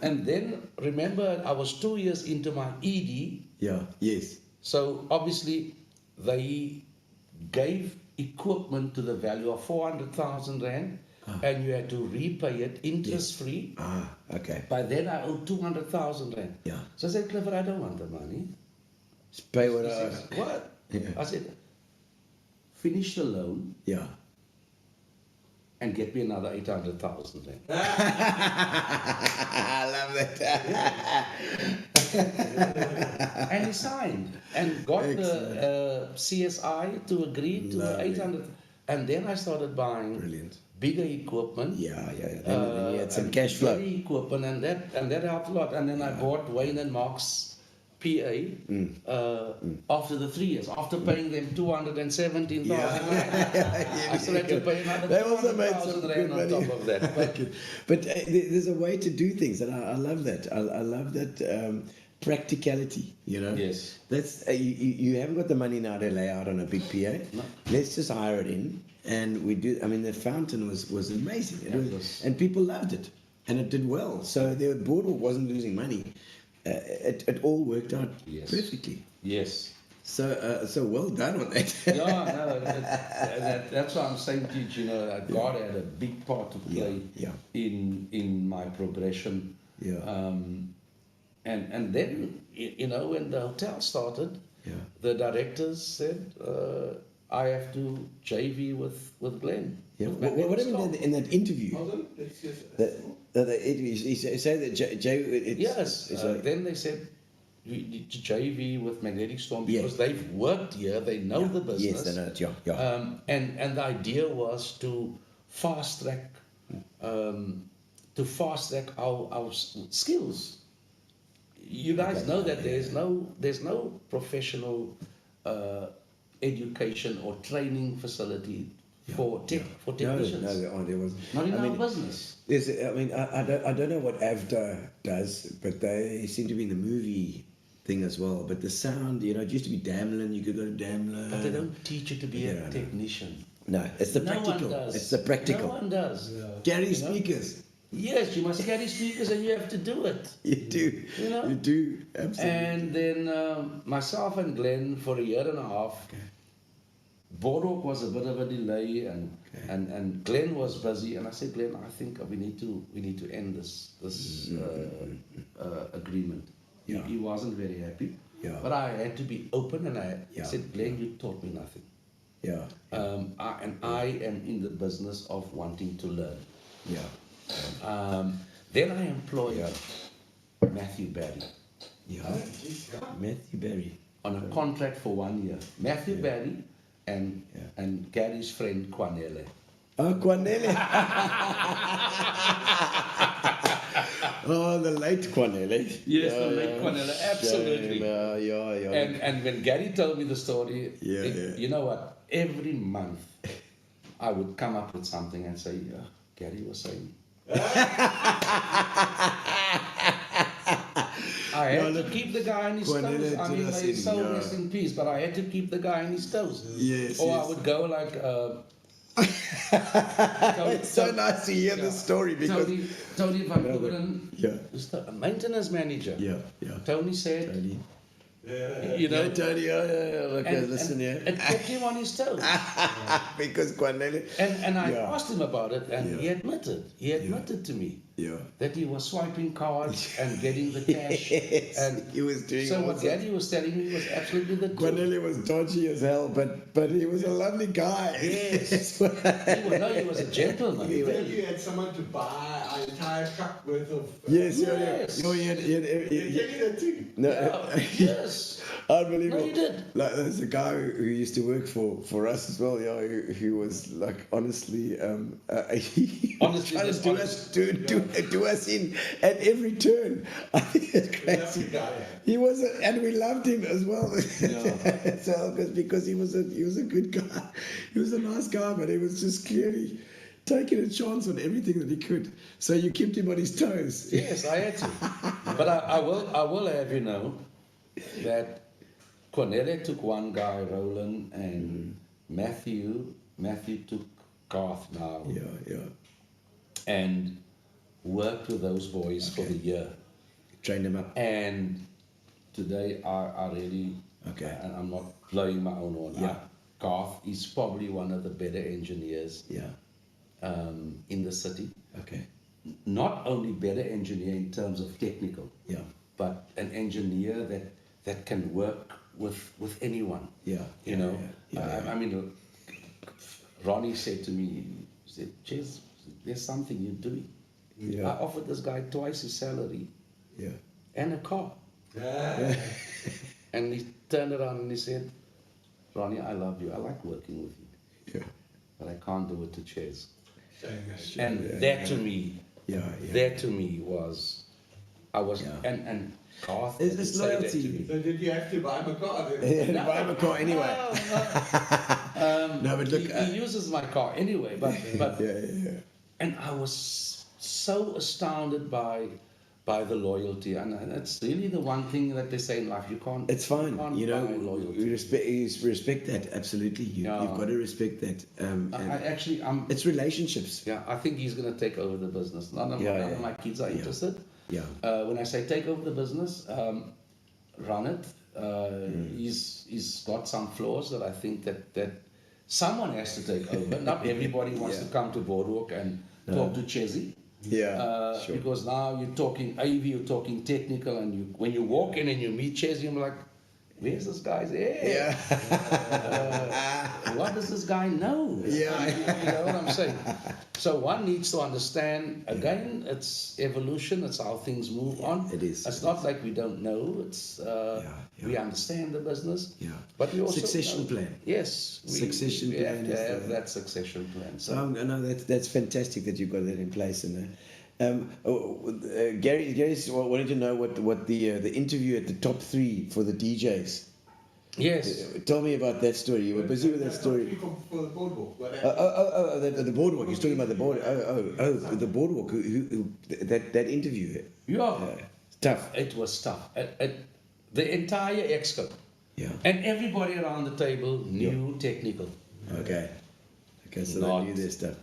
And then, remember, I was 2 years into my ED. Yeah, yes. So, obviously, they gave equipment to the value of 400,000 rand, and you had to repay it interest-free. Okay. By then, I owed 200,000 rand. Yeah. So I said, Clifford, I don't want the money. Just pay what He I... says, what? Yeah. I said, finish the loan Yeah. and get me another 800,000 rand. I love that. And he signed and got the CSI to agree to the 800. And then I started buying bigger equipment. Yeah. Then you had some cash flow. Bigger equipment, and that helped a lot. And then I bought Wayne and Mark's PA after the 3 years, after paying them 217,000 rand. I still had to pay another 200,000 rand on top of that. But there's a way to do things, and I love that. I love that practicality. Yes. That's you haven't got the money now to lay out on a big PA. No. Let's just hire it in, and we do. I mean, the fountain was amazing, and people loved it, and it did well. So the Boardwalk wasn't losing money. It all worked out perfectly. Yes. So well done on that. That's what I'm saying to you, Gino. God had a big part to play in my progression. And then, when the hotel started, the directors said, I have to JV with Glenn. Yeah. What happened in that interview? Hold on, let's just... You say that Jay. Yes. Then they said, to JV with Magnetic Storm because they've worked here, they know the business. Yes, they know it. Yeah. And the idea was to fast track our skills. You guys know that there's no professional education or training facility for technicians. No, there wasn't. Not in our business. I don't know what AVDA does, but they seem to be in the movie thing as well. But the sound, it used to be Damlin. You could go to Damlin. But they don't teach you to be a technician. No, it's the No practical. one does. It's the practical. No one does. Carry speakers. Yes, you must carry speakers and you have to do it. You do. You know? You do. Absolutely. And then myself and Glenn for a year and a half. Okay. Boardwalk was a bit of a delay, and Glenn was busy, and I said, Glenn, I think we need to end this agreement. Yeah. He wasn't very happy, Yeah. but I had to be open, and I said, Glenn, you taught me nothing. Yeah. I am in the business of wanting to learn. Yeah. Then I employed Matthew Barry Yeah. Matthew Barry. on a contract for 1 year. Matthew Barry and Gary's friend Quanele. Oh, Quanele. Oh, the late Quanele. Yes, the late Quanele, absolutely. Yeah. And when Gary told me the story, you know what? Every month I would come up with something and say, Gary was saying. I had to keep the guy on his toes. I mean, may his soul rest in peace, but I had to keep the guy on his toes. Yes. Or I would go like. It's so nice to hear the story because. Tony van Gooveren, Yeah. a maintenance manager. Yeah. Tony said, Tony. you know, Tony. Okay, listen here. It kept him on his toes. Because Quanele. And I asked him about it, and he admitted to me Yeah. that he was swiping cards and getting the cash. Yes, And he was doing so all what sorts. Gary was telling me was absolutely the truth. Quanele was dodgy as hell, but he was a lovely guy. Yes. He was a gentleman. You think you had someone to buy an entire truck worth of. Yes. Yes. No, he had. They tell you that too. No, Yes. unbelievable. No, he did. Like there's a guy who used to work for us as well. Yeah, who was like honestly, he Honestly, trying just to honest. do us in at every turn. I think it's crazy. He was, and we loved him as well. So because he was a good guy. He was a nice guy, but he was just clearly taking a chance on everything that he could. So you kept him on his toes. Yes, I had to. But I will have you know that Cornelia took one guy, Roland, and Matthew took Garth now. Yeah. And worked with those boys for the year. Trained him up. And today I really, and I'm not blowing my own horn. Yeah. Garth is probably one of the better engineers in the city. Okay. Not only better engineer in terms of technical, but an engineer that can work with anyone. You know, I mean, Ronnie said to me, he said, Ches, there's something you're doing. I offered this guy twice his salary and a car. And he turned around and he said, Ronnie, I love you. I like working with you. But I can't do it to Ches. And that to me, was, I was, and Garth It's this said that loyalty. to me. So did you have to buy him a car then? He had to buy him a car anyway. No, but look, he uses my car anyway, but yeah. and I was so astounded by the loyalty, and it's really the one thing that they say in life, you can't. It's fine, can't you know. buy loyalty. We respect that absolutely. You've got to respect that. I'm. It's relationships. Yeah, I think he's going to take over the business. None of my kids are interested. Yeah. When I say take over the business, run it. He's got some flaws that I think that someone has to take over. Not everybody wants to come to Boardwalk and talk to Chessy. Sure. Because now you're talking AV, you're talking technical, and when you walk in and you meet Chessy, I'm like, Where's this guy's hair? Yeah. What does this guy know? Yeah. You know what I'm saying? So one needs to understand, again, it's evolution, it's how things move on. it is. It's not like we don't know, it's we understand the business. Yeah. But we also Succession know- plan. Yes. Succession we plan have to is have the- that succession plan. So No, that's fantastic that you've got that in place. And Gary wanted to know what the interview at the top 3 for the DJs. yes. Tell me about that story. You were busy with that story. For the boardwalk. The boardwalk. He's talking about the board. The boardwalk. Who that interview? Yeah. Tough. It was tough. The entire exco. Yeah. And everybody around the table knew technical. Okay. Okay, so Not- they knew their stuff.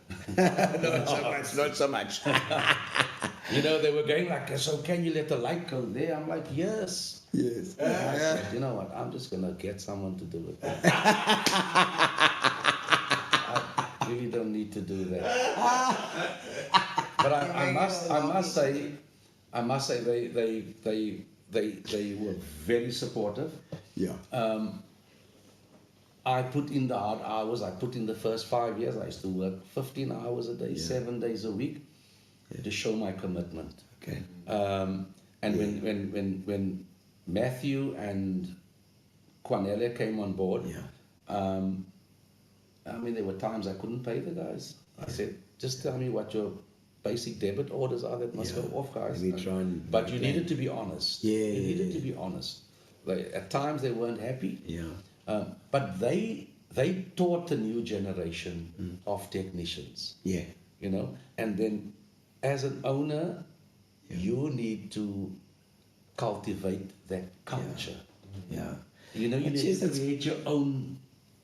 Not so much. You know, they were going like, so can you let the light go there? I'm like, yes. Yes. I said, you know what? I'm just gonna get someone to do it. I really don't need to do that. But I must say, they were very supportive. Yeah. I put in the hard hours. I put in the first 5 years. I used to work 15 hours a day, 7 days a week, to show my commitment. Okay. And when Matthew and Cornelia came on board, I mean, there were times I couldn't pay the guys. I said, just tell me what your basic debit orders are that must go off, guys. Let me try and But you needed to be honest. Yeah, You needed to be honest. At times they weren't happy. Yeah. But they taught the new generation of technicians, Yeah. you know. And then as an owner, you need to cultivate that culture. Yeah. You know, you But need yes, to that's- create your own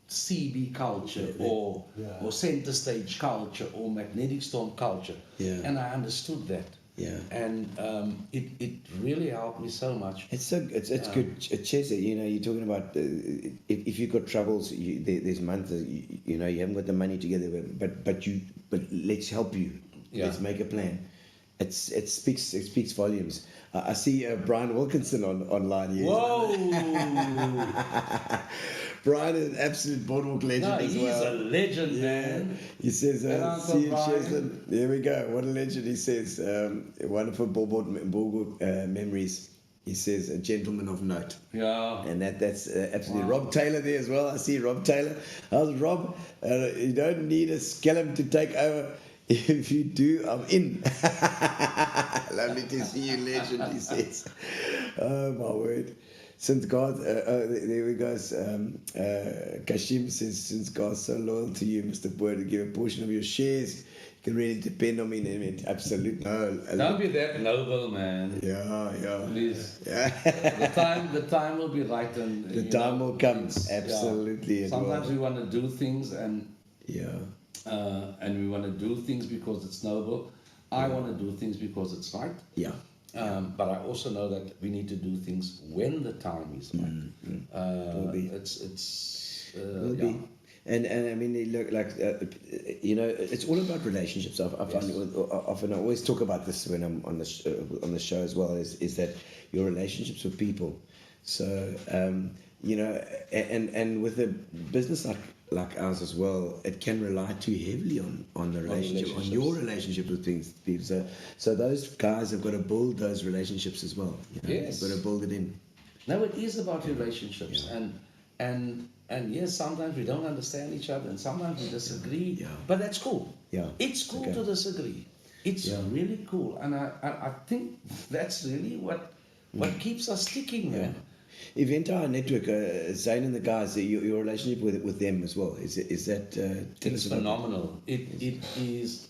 CB culture or center stage culture or magnetic storm culture. Yeah. And I understood that. Yeah. And it really helped me so much. It's good, Chessy. You know, you're talking about if you've got troubles, there's months. You know, you haven't got the money together, but let's help you. Yeah. Let's make a plan. It speaks volumes. I see Brian Wilkinson online here. Whoa! Brian is an absolute boardwalk legend No, as he's well. a legend, man. He says, And Uncle see you, Brian. Cheslyn. There we go. What a legend. He says, wonderful boardwalk memories. He says, a gentleman of note. Yeah. And that's absolutely Rob Taylor there as well. I see Rob Taylor. How's Rob? You don't need a skeleton to take over. If you do, I'm in. Lovely to see you, legend, he says. Oh, my word. Since God, there we go. Kashim says, since God's so loyal to you, Mr. Boyd, to give a portion of your shares, you can really depend on me. I mean, absolutely. No, Don't be that noble, man. yeah. Please. Yeah. The time will be right, and The you time know, will come. it's- Absolutely, it Sometimes will. we want to do things, and we want to do things because it's noble. I want to do things because it's right. Yeah. But I also know that we need to do things when the time is right. Will be. It's Will yeah. be. And I mean, they look like you know, it's all about relationships. I find often I always talk about this when I'm on the show as well. Is that your relationships with people? So you know, and with a business like ours as well, it can rely too heavily on the relationship, on your relationship with people. So those guys have got to build those relationships as well. You know? Yes. They've got to build it in. No, it is about relationships, and yes, sometimes we don't understand each other, and sometimes we disagree. Yeah. But that's cool. Yeah. It's cool Okay. to disagree. It's really cool, and I think that's really what keeps us sticking, man. Eventire Network, Zane and the guys, your relationship with them as well, is that tell It's us about phenomenal. It is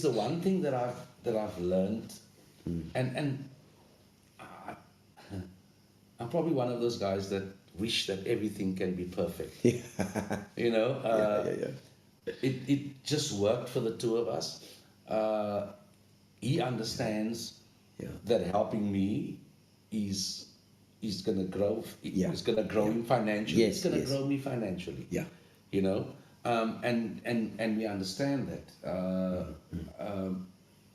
the one thing that I've learned, and I'm probably one of those guys that wish that everything can be perfect. Yeah. You know, Yeah. It just worked for the two of us. He understands that helping me is going to grow. It's going to grow him financially. Yes, it's going to yes. grow me financially. Yeah. You know, and we understand that.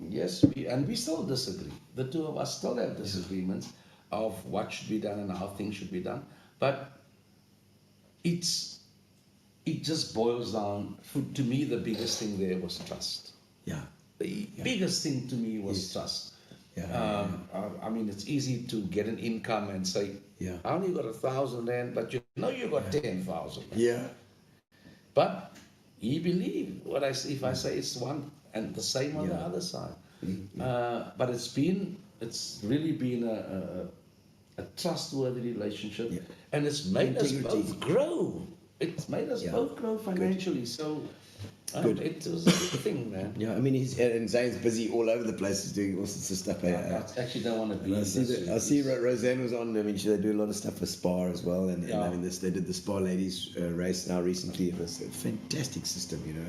Yes, we still disagree. The two of us still have disagreements, of what should be done and how things should be done. But it just boils down, to me, the biggest thing there was trust. Yeah. The biggest thing to me was trust. Yeah. I mean, it's easy to get an income and say, Yeah. I only got 1,000 rand, but you know you got 10,000. Yeah. But he believed what I say. If I say it's one, and the same on the other side. But it's really been a trustworthy relationship, and it's made us both grow. It's made us both grow financially. So it was a good thing, man. Yeah, I mean, and Zane's busy all over the place. He's doing all sorts of stuff. I actually don't want to be. I see Roseanne was on. I mean, they do a lot of stuff for Spa as well, and I mean, they did the Spa ladies race now recently. It was a fantastic system, you know.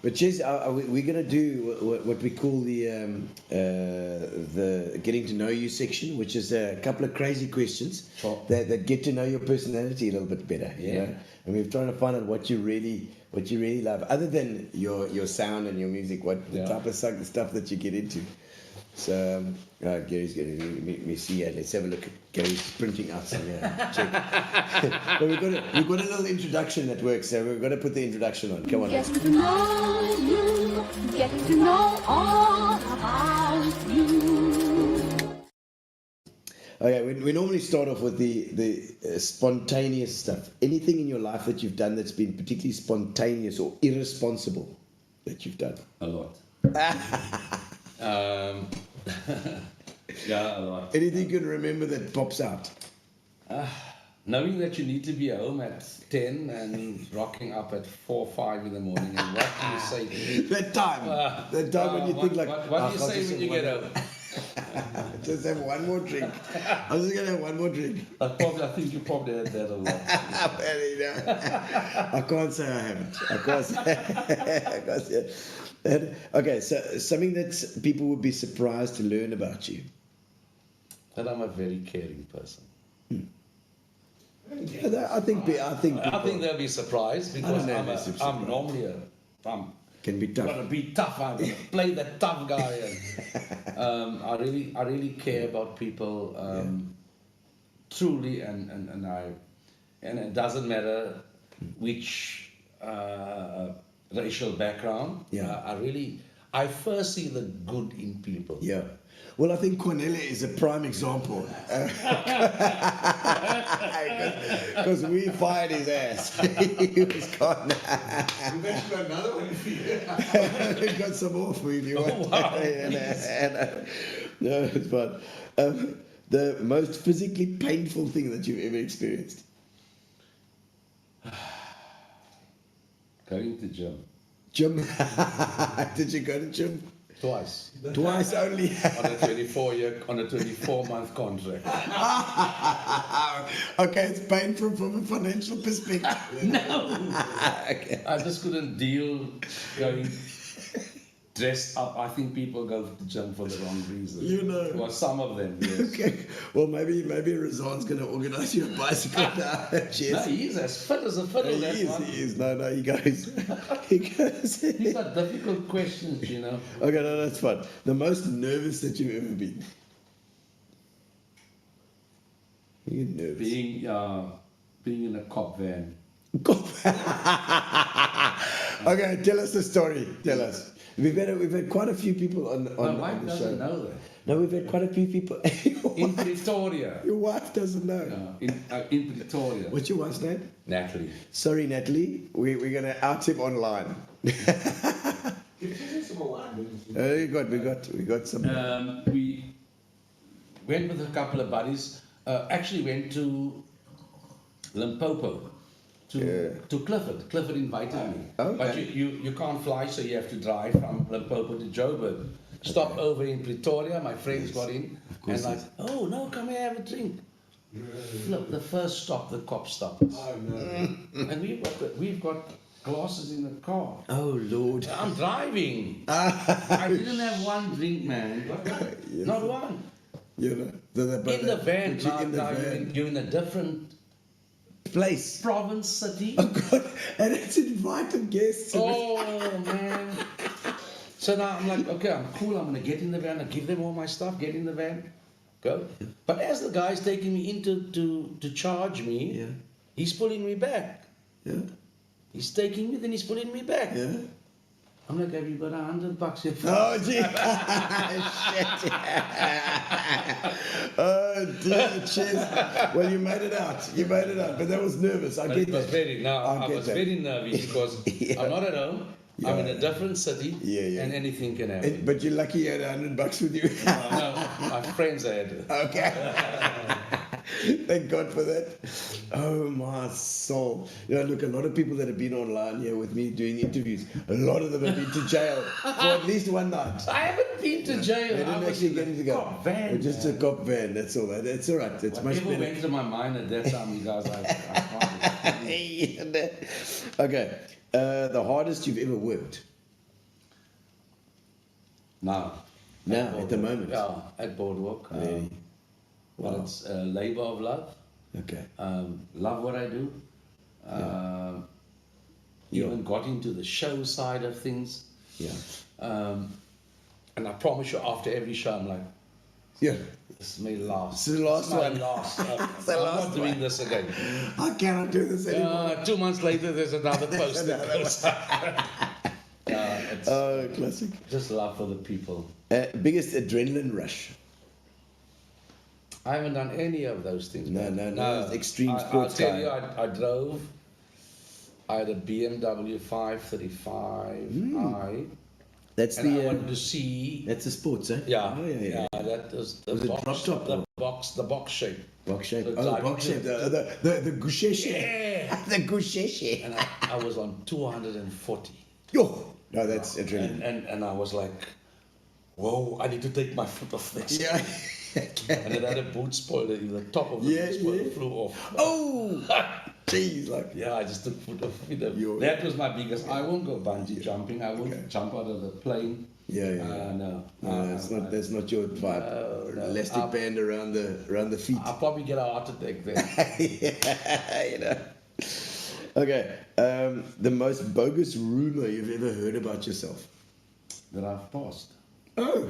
But Ches, we're going to do what we call the getting to know you section, which is a couple of crazy questions that get to know your personality a little bit better. You know, and we're trying to find out what you really love, other than your sound and your music. What the type of stuff that you get into. So Gary's getting. Let me see. Let's have a look. Gary's printing out some. Check. But we've got a little introduction that works. So we've got to put the introduction on. Come on. Getting to know you, getting to know all about you. Okay, we normally start off with the spontaneous stuff. Anything in your life that you've done that's been particularly spontaneous or irresponsible that you've done? A lot. Yeah, a lot. Anything you can remember that pops out? Knowing that you need to be home at 10 and rocking up at 4 or 5 in the morning, and what do you say to me? That time when you think like... What do you say when you get home? Just have one more drink. I'm just going to have one more drink. I think you probably had that a lot. I can't say I haven't. I can't say. Okay, so something that people would be surprised to learn about you. That I'm a very caring person. I think they'll be surprised because I'm normally can be tough. Gotta be tough. I'm gonna play the tough guy. And, I really care about people truly, and it doesn't matter which racial background. I first see the good in people. Yeah. Well, I think Cornelia is a prime example. Because we fired his ass. He was gone. We've actually got another one for you. We've got some more for you if you want. Wow. No, it's fun. The most physically painful thing that you've ever experienced? Going to gym. Gym? Did you go to gym? Twice. Twice only. on a 24-month contract. Okay, it's painful from a financial perspective. No. Okay. I just couldn't deal going dressed up. I think people go to the gym for the wrong reason. You know. Well, some of them, yes. Okay. Well, maybe Razan's going to organise you a bicycle now. No, he's as fit as a fiddle. He is. No, he goes. He goes. These are difficult questions, you know. Okay, no, that's fun. The most nervous that you've ever been? You're nervous. Being in a cop van. Okay, tell us the story. Tell us. We've had quite a few people on My wife the show. doesn't know that. No, we've had quite a few people. In Pretoria. Your wife doesn't know. In Pretoria. What's your wife's name? Natalie. Sorry, Natalie. We're going to out him online. Give me some more wine. We got some. We went with a couple of buddies. Actually went to Limpopo. To Clifford. Clifford invited me. Okay. But you can't fly, so you have to drive from Limpopo to Joburg. Stop over in Pretoria. My friends got in. And like, oh, no, come here, have a drink. Look, the first stop, the cop stopped us. Oh, no. And we've got glasses in the car. Oh, Lord. I'm driving. I didn't have one drink, man. Not one. You know, In the van. You're in a different place. province, city. Oh, God. And it's invited guests. Oh, man. So now I'm like, okay, I'm cool. I'm going to get in the van. I give them all my stuff, get in the van. go. But as the guy's taking me in to charge me, Yeah. he's pulling me back. Yeah. He's taking me, then he's pulling me back. Yeah. I'm like, have you got $100 here? Oh, gee. Shit. Oh, dear, Ches. Well, you made it out. You made it out. But that was nervous. I But get it was that. very, I get was that. very nervous because Yeah. I'm not at home. I'm in a different city, Yeah. and anything can happen. But you're lucky you had $100 with you. No, my friends had it. Okay. Thank God for that. Oh my soul. You know, look, a lot of people that have been online here with me doing interviews, a lot of them have been to jail for at least one night. I haven't been to jail. They I didn't was actually in get a into go. cop van. Or just a cop van, that's all. That's all right. It's much Whatever better. went to my mind at that time, you guys, I can't. Okay. The hardest you've ever worked? Now, At the moment? Yeah, at Boardwalk. Really? Well, Wow. it's a labor of love. Okay. Love what I do. Even got into the show side of things. Yeah. And I promise you, after every show, I'm like, Yeah. this may last. It's the last my one. last. the I'm last not doing this again. I cannot do this anymore. 2 months later, there's another post that another goes up. It's Oh, classic. just love for the people. Biggest adrenaline rush? I haven't done any of those things. No, man. no, it's extreme sports I'll tell guy. you, I drove. I had a BMW 535i, That's and I the wanted to see. that's the sports, eh? Yeah, Oh, yeah. that was the Was it box, drop top the or- box shape. Box shape. So it's Oh, like- box shape. The gusheshe. Yeah. The gusheshe. And I was on 240, Yo. No, that's adrenaline. and I was like, whoa, I need to take my foot off this. Yeah. And it had a boot spoiler. The top of the Yeah, boot spoiler yeah. flew off. Oh. Jeez, like. Yeah, I just took foot off. You're- That was my biggest. I won't go bungee jumping. I won't Okay. jump out of the plane. Yeah. No. No, that's not your vibe. No. Elastic band around the feet. I'll probably get a heart attack there. Yeah, you know. Okay. The most bogus rumor you've ever heard about yourself? That I've passed. Oh.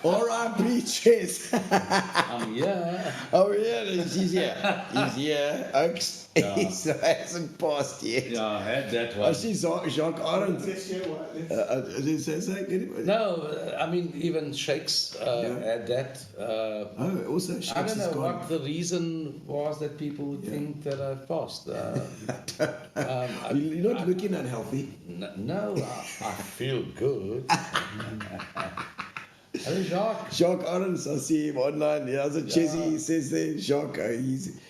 R.I.P. Chess. Yeah. Oh, yeah, he's here. He's here. Oaks. Yeah. He hasn't passed yet. Yeah, I had that I one. see Jacques Arendt. Let's hear what. Say, get him. No, I mean, even Shakes had that. Oh, also, I Shakes don't is know gone. what the reason was that people would think that I passed. You're not looking unhealthy. No, I feel good. Hello, Jacques. Jacques Arendt, I see him online. Yeah, so Chessy, he says there, Jacques,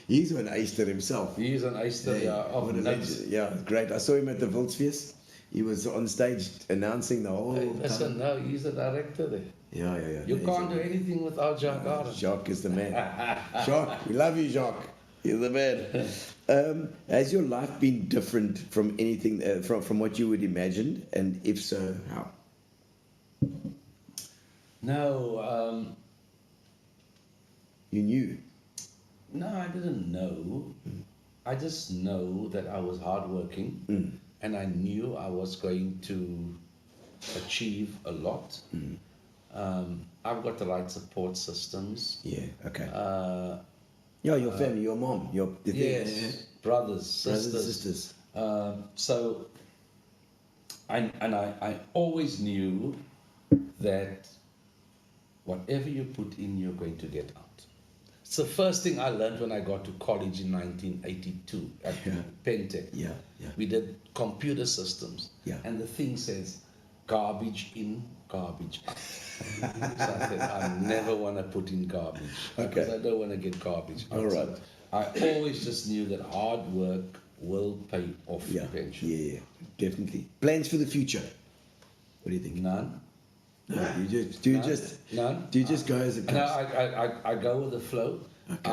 he's an Easter himself. He's an Easter, of What a notes. legend. Yeah, great. I saw him at the Wildsfeest. He was on stage announcing the whole Hey, time. listen, no, he's the director there. Yeah. You No, can't do anything without Jacques Arendt. Jacques is the man. Jacques, we love you, Jacques. You're the man. Has your life been different from anything, from what you would imagine? And if so, how? No, You knew. no, I didn't know. I just know that I was hardworking, and I knew I was going to achieve a lot. I've got the right support systems. Yeah, okay. Uh, Yeah, your family, your mom, the thing, yes, yeah. brothers, Brothers and sisters. sisters. So, I always knew that whatever you put in, you're going to get out. It's the first thing I learned when I got to college in 1982 at Pentec. Yeah. We did computer systems. Yeah. And the thing says, garbage in, garbage out. So I said, I never want to put in garbage. Because I don't want to get garbage out. All right. So I always just knew that hard work will pay off Yeah, eventually. yeah, definitely. Plans for the future? What do you think? None. No, None. do you just go as it No, comes? I go with the flow. Okay.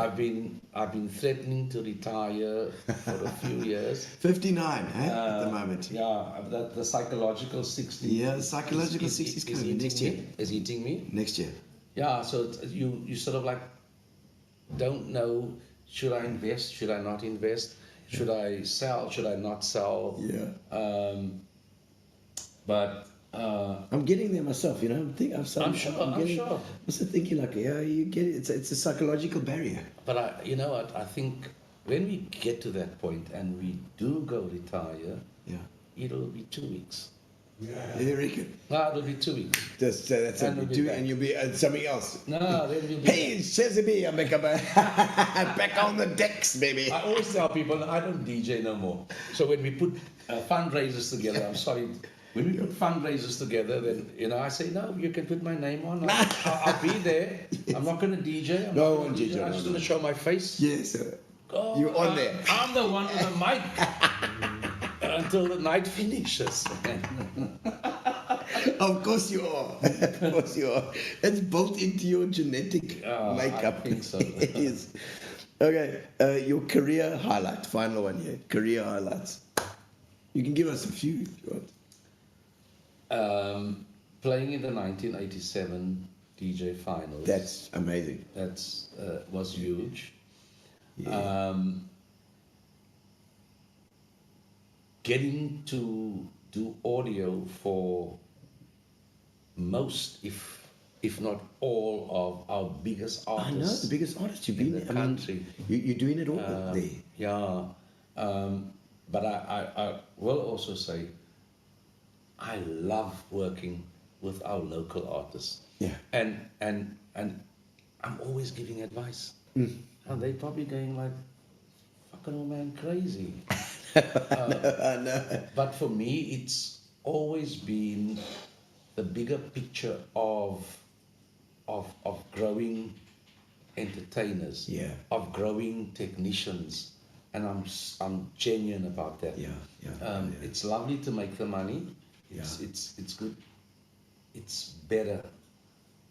I've been threatening to retire for a few years. 59, at the moment. Yeah, the psychological 60. Yeah, the psychological 60 is coming next year. Is eating me. Next year. Yeah, so you sort of like don't know, should I invest, should I not invest, should I sell, should I not sell? Yeah. But I'm getting there myself, you know. I'm sure. I'm also thinking like, yeah, you get it. It's a psychological barrier. But you know what? I think when we get to that point and we do go retire, Yeah. it'll be 2 weeks. You reckon? No, it'll be 2 weeks. That's And we'll it. be Do, back. and you'll be something else. No, then we'll be Hey, it's Chessy B. I'm back on the decks, baby. I always tell people I don't DJ no more. So when we put fundraisers together, I'm sorry, when we put fundraisers together, then I say no, you can put my name on. I'll be there. Yes. I'm not going to DJ. No one DJ. I'm just going to show my face. Yes, sir. Oh, You're on there. I'm the one with the mic until the night finishes. Of course you are. Of course you are. It's built into your genetic makeup. I think so. It is. Okay, your career highlight. Final one here. Career highlights. You can give us a few if you want. Playing in the 1987 DJ finals. That's amazing. That's was huge. Yeah. Getting to do audio for most, if not all, of our biggest I artists. know, the biggest artist you've in been the country. You're doing it all there. Yeah, but I will also say I love working with our local artists. Yeah. And I'm always giving advice. And they probably going like, fucking old man, crazy. I know. But for me, it's always been the bigger picture of growing entertainers, Yeah. of growing technicians, and I'm genuine about that. Yeah. It's lovely to make the money. It's good. It's better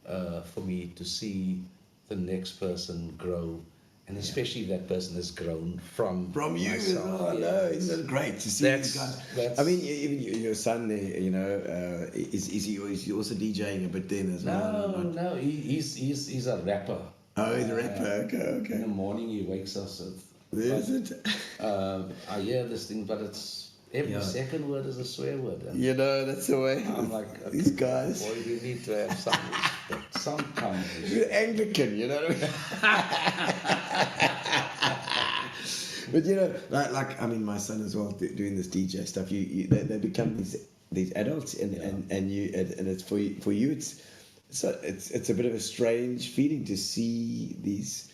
for me to see the next person grow. And especially if that person has grown from you. myself. Oh, no, isn't it great to see these guys? I mean, even your son there, is he also DJing a bit then as well? No, he's a rapper. Oh, he's a rapper. In the Okay. morning he wakes us up. Is it? I hear this thing, but it's every second word is a swear word. And That's the way. I'm like, these guys. boy, we need to have some respect, some kind of respect. You're Anglican, you know what I mean? But I mean, my son as well doing this DJ stuff. They become these adults, and it's for you. It's a bit of a strange feeling to see these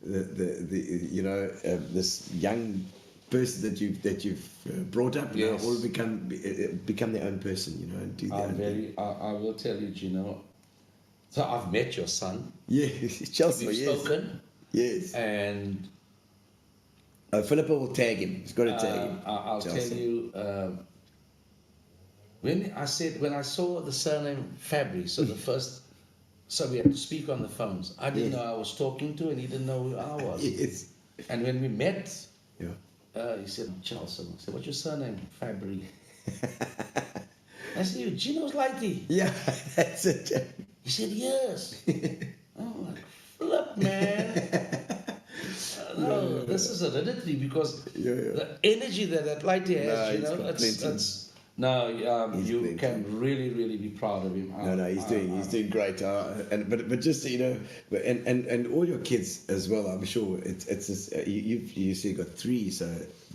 this young person that you've brought up now all become their own person, and do their own thing. I will tell you, Gino. So I've met your son. Yeah, Chelsea. We've Yes. spoken. Yes. And Philippa will tag him. He's got to tag him. I'll tell Chelsea. you, when I saw the surname Fabry, so so we had to speak on the phones. I didn't know I was talking to, and he didn't know who I was. Yes. And when we met, Yeah. he said, Chelsea. I said, what's your surname? Fabry. I said, Gino's Lighty. Yeah, that's it. He said, yes. I'm like, flip, man. No, this is hereditary because the energy that Lighty has, He's you plenty. can really, really be proud of him. No, he's doing great. But just so you know, and all your kids as well. I'm sure it's just, you see, got 3, so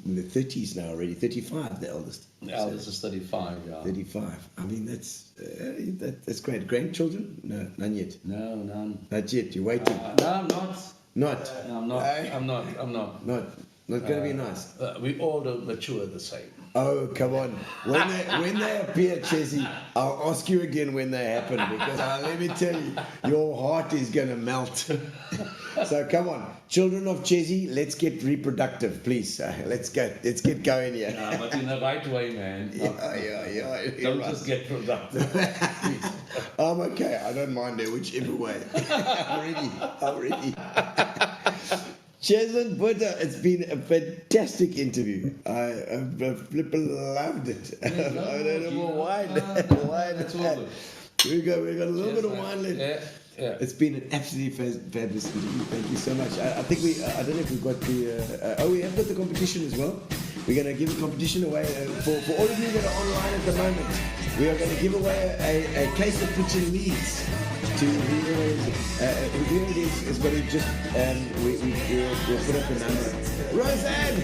in the 30s now already. 35, the eldest. The eldest is 35. Yeah. 35. I mean, that's great. Grandchildren? No, none yet. No, none. Not yet. You're waiting. No, I'm not. Not. No, I'm not. I'm not. Not going to be nice. We all don't mature the same. Oh, come on. When they appear, Chessy, I'll ask you again when they happen, because let me tell you, your heart is going to melt. So come on. Children of Chessy, let's get reproductive, please. Let's get going here. But in the right way, man. Yeah. Don't just get productive. I'm okay. I don't mind it, whichever way. I'm ready. Cheslyn, it's been a fantastic interview. I flippin' loved it. I don't know more wine. That's all good. We got a little bit of man. wine left. Yeah. It's been an absolutely fabulous interview. Thank you so much. I think I don't know if we've got the. We have got the competition as well. we're going to give a competition away for all of you that are online at the moment. We are going to give away a case of Pitchin Leeds to whoever it is going to just we'll put up the number. Roseanne.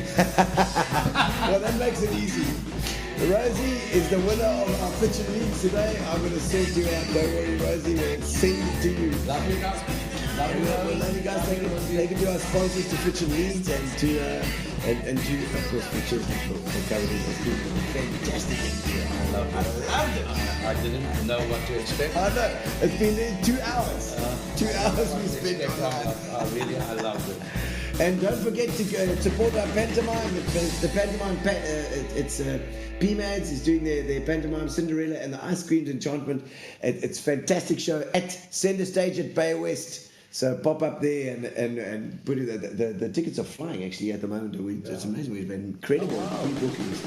Well, that makes it easy. Rosie is the winner of our Pitchin Leeds today. I'm going to sort you out. Don't worry, Rosie. We'll send it to you. Love you guys. Love you guys. Thank you to our sponsors, to Pitchin Leeds, and to of course for Cheslyn for covering this. Fantastic. I loved it. I didn't know what to expect. I know. It's been 2 hours. 2 hours we spent online. I loved it. And don't forget to support our pantomime. The pantomime, it's P-Mads is doing their pantomime Cinderella and the Ice Cream's Enchantment. It's a fantastic show at Center Stage at Bay West. So pop up there and put it. The tickets are flying actually at the moment. It's amazing. We've been incredible pre-bookings.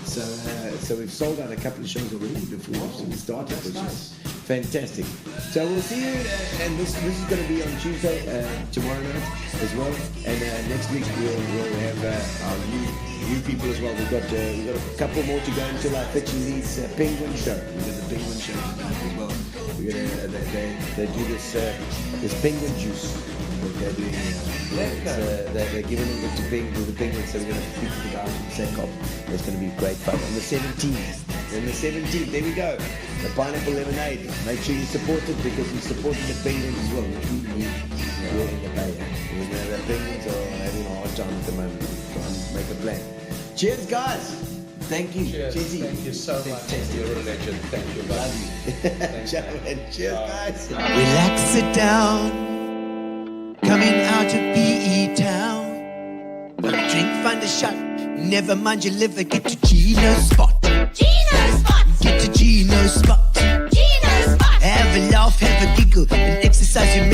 So we've sold out a couple of shows already before we started, which is fantastic. So we'll see you, and this is going to be on Tuesday, tomorrow night as well. And next week we'll have our new people as well. We've got a couple more to go until our Pitchin Leeds Penguin show. We've got the Penguin show as well. We're gonna they do this penguin juice that they're doing. They're giving it to the penguins. So we're gonna speak to the guys from the Secop. It's gonna be great fun on the 17th. On the 17th, there we go. The pineapple lemonade. Make sure you support it because you supported the penguins as well. We're in the bay. The penguins are having a hard time at the moment. Try and make a plan. Cheers, guys. Thank you, Cheers. Chessy. Thank you so much. You're a legend. Thank you. Love you. Gentlemen, cheers, guys. Relax, sit down. Coming out of PE town. Want a drink, find a shot. Never mind your liver, get to Gino's spot. Gino's spot. Get to Gino's spot. Gino's spot. Have a laugh, have a giggle, and exercise your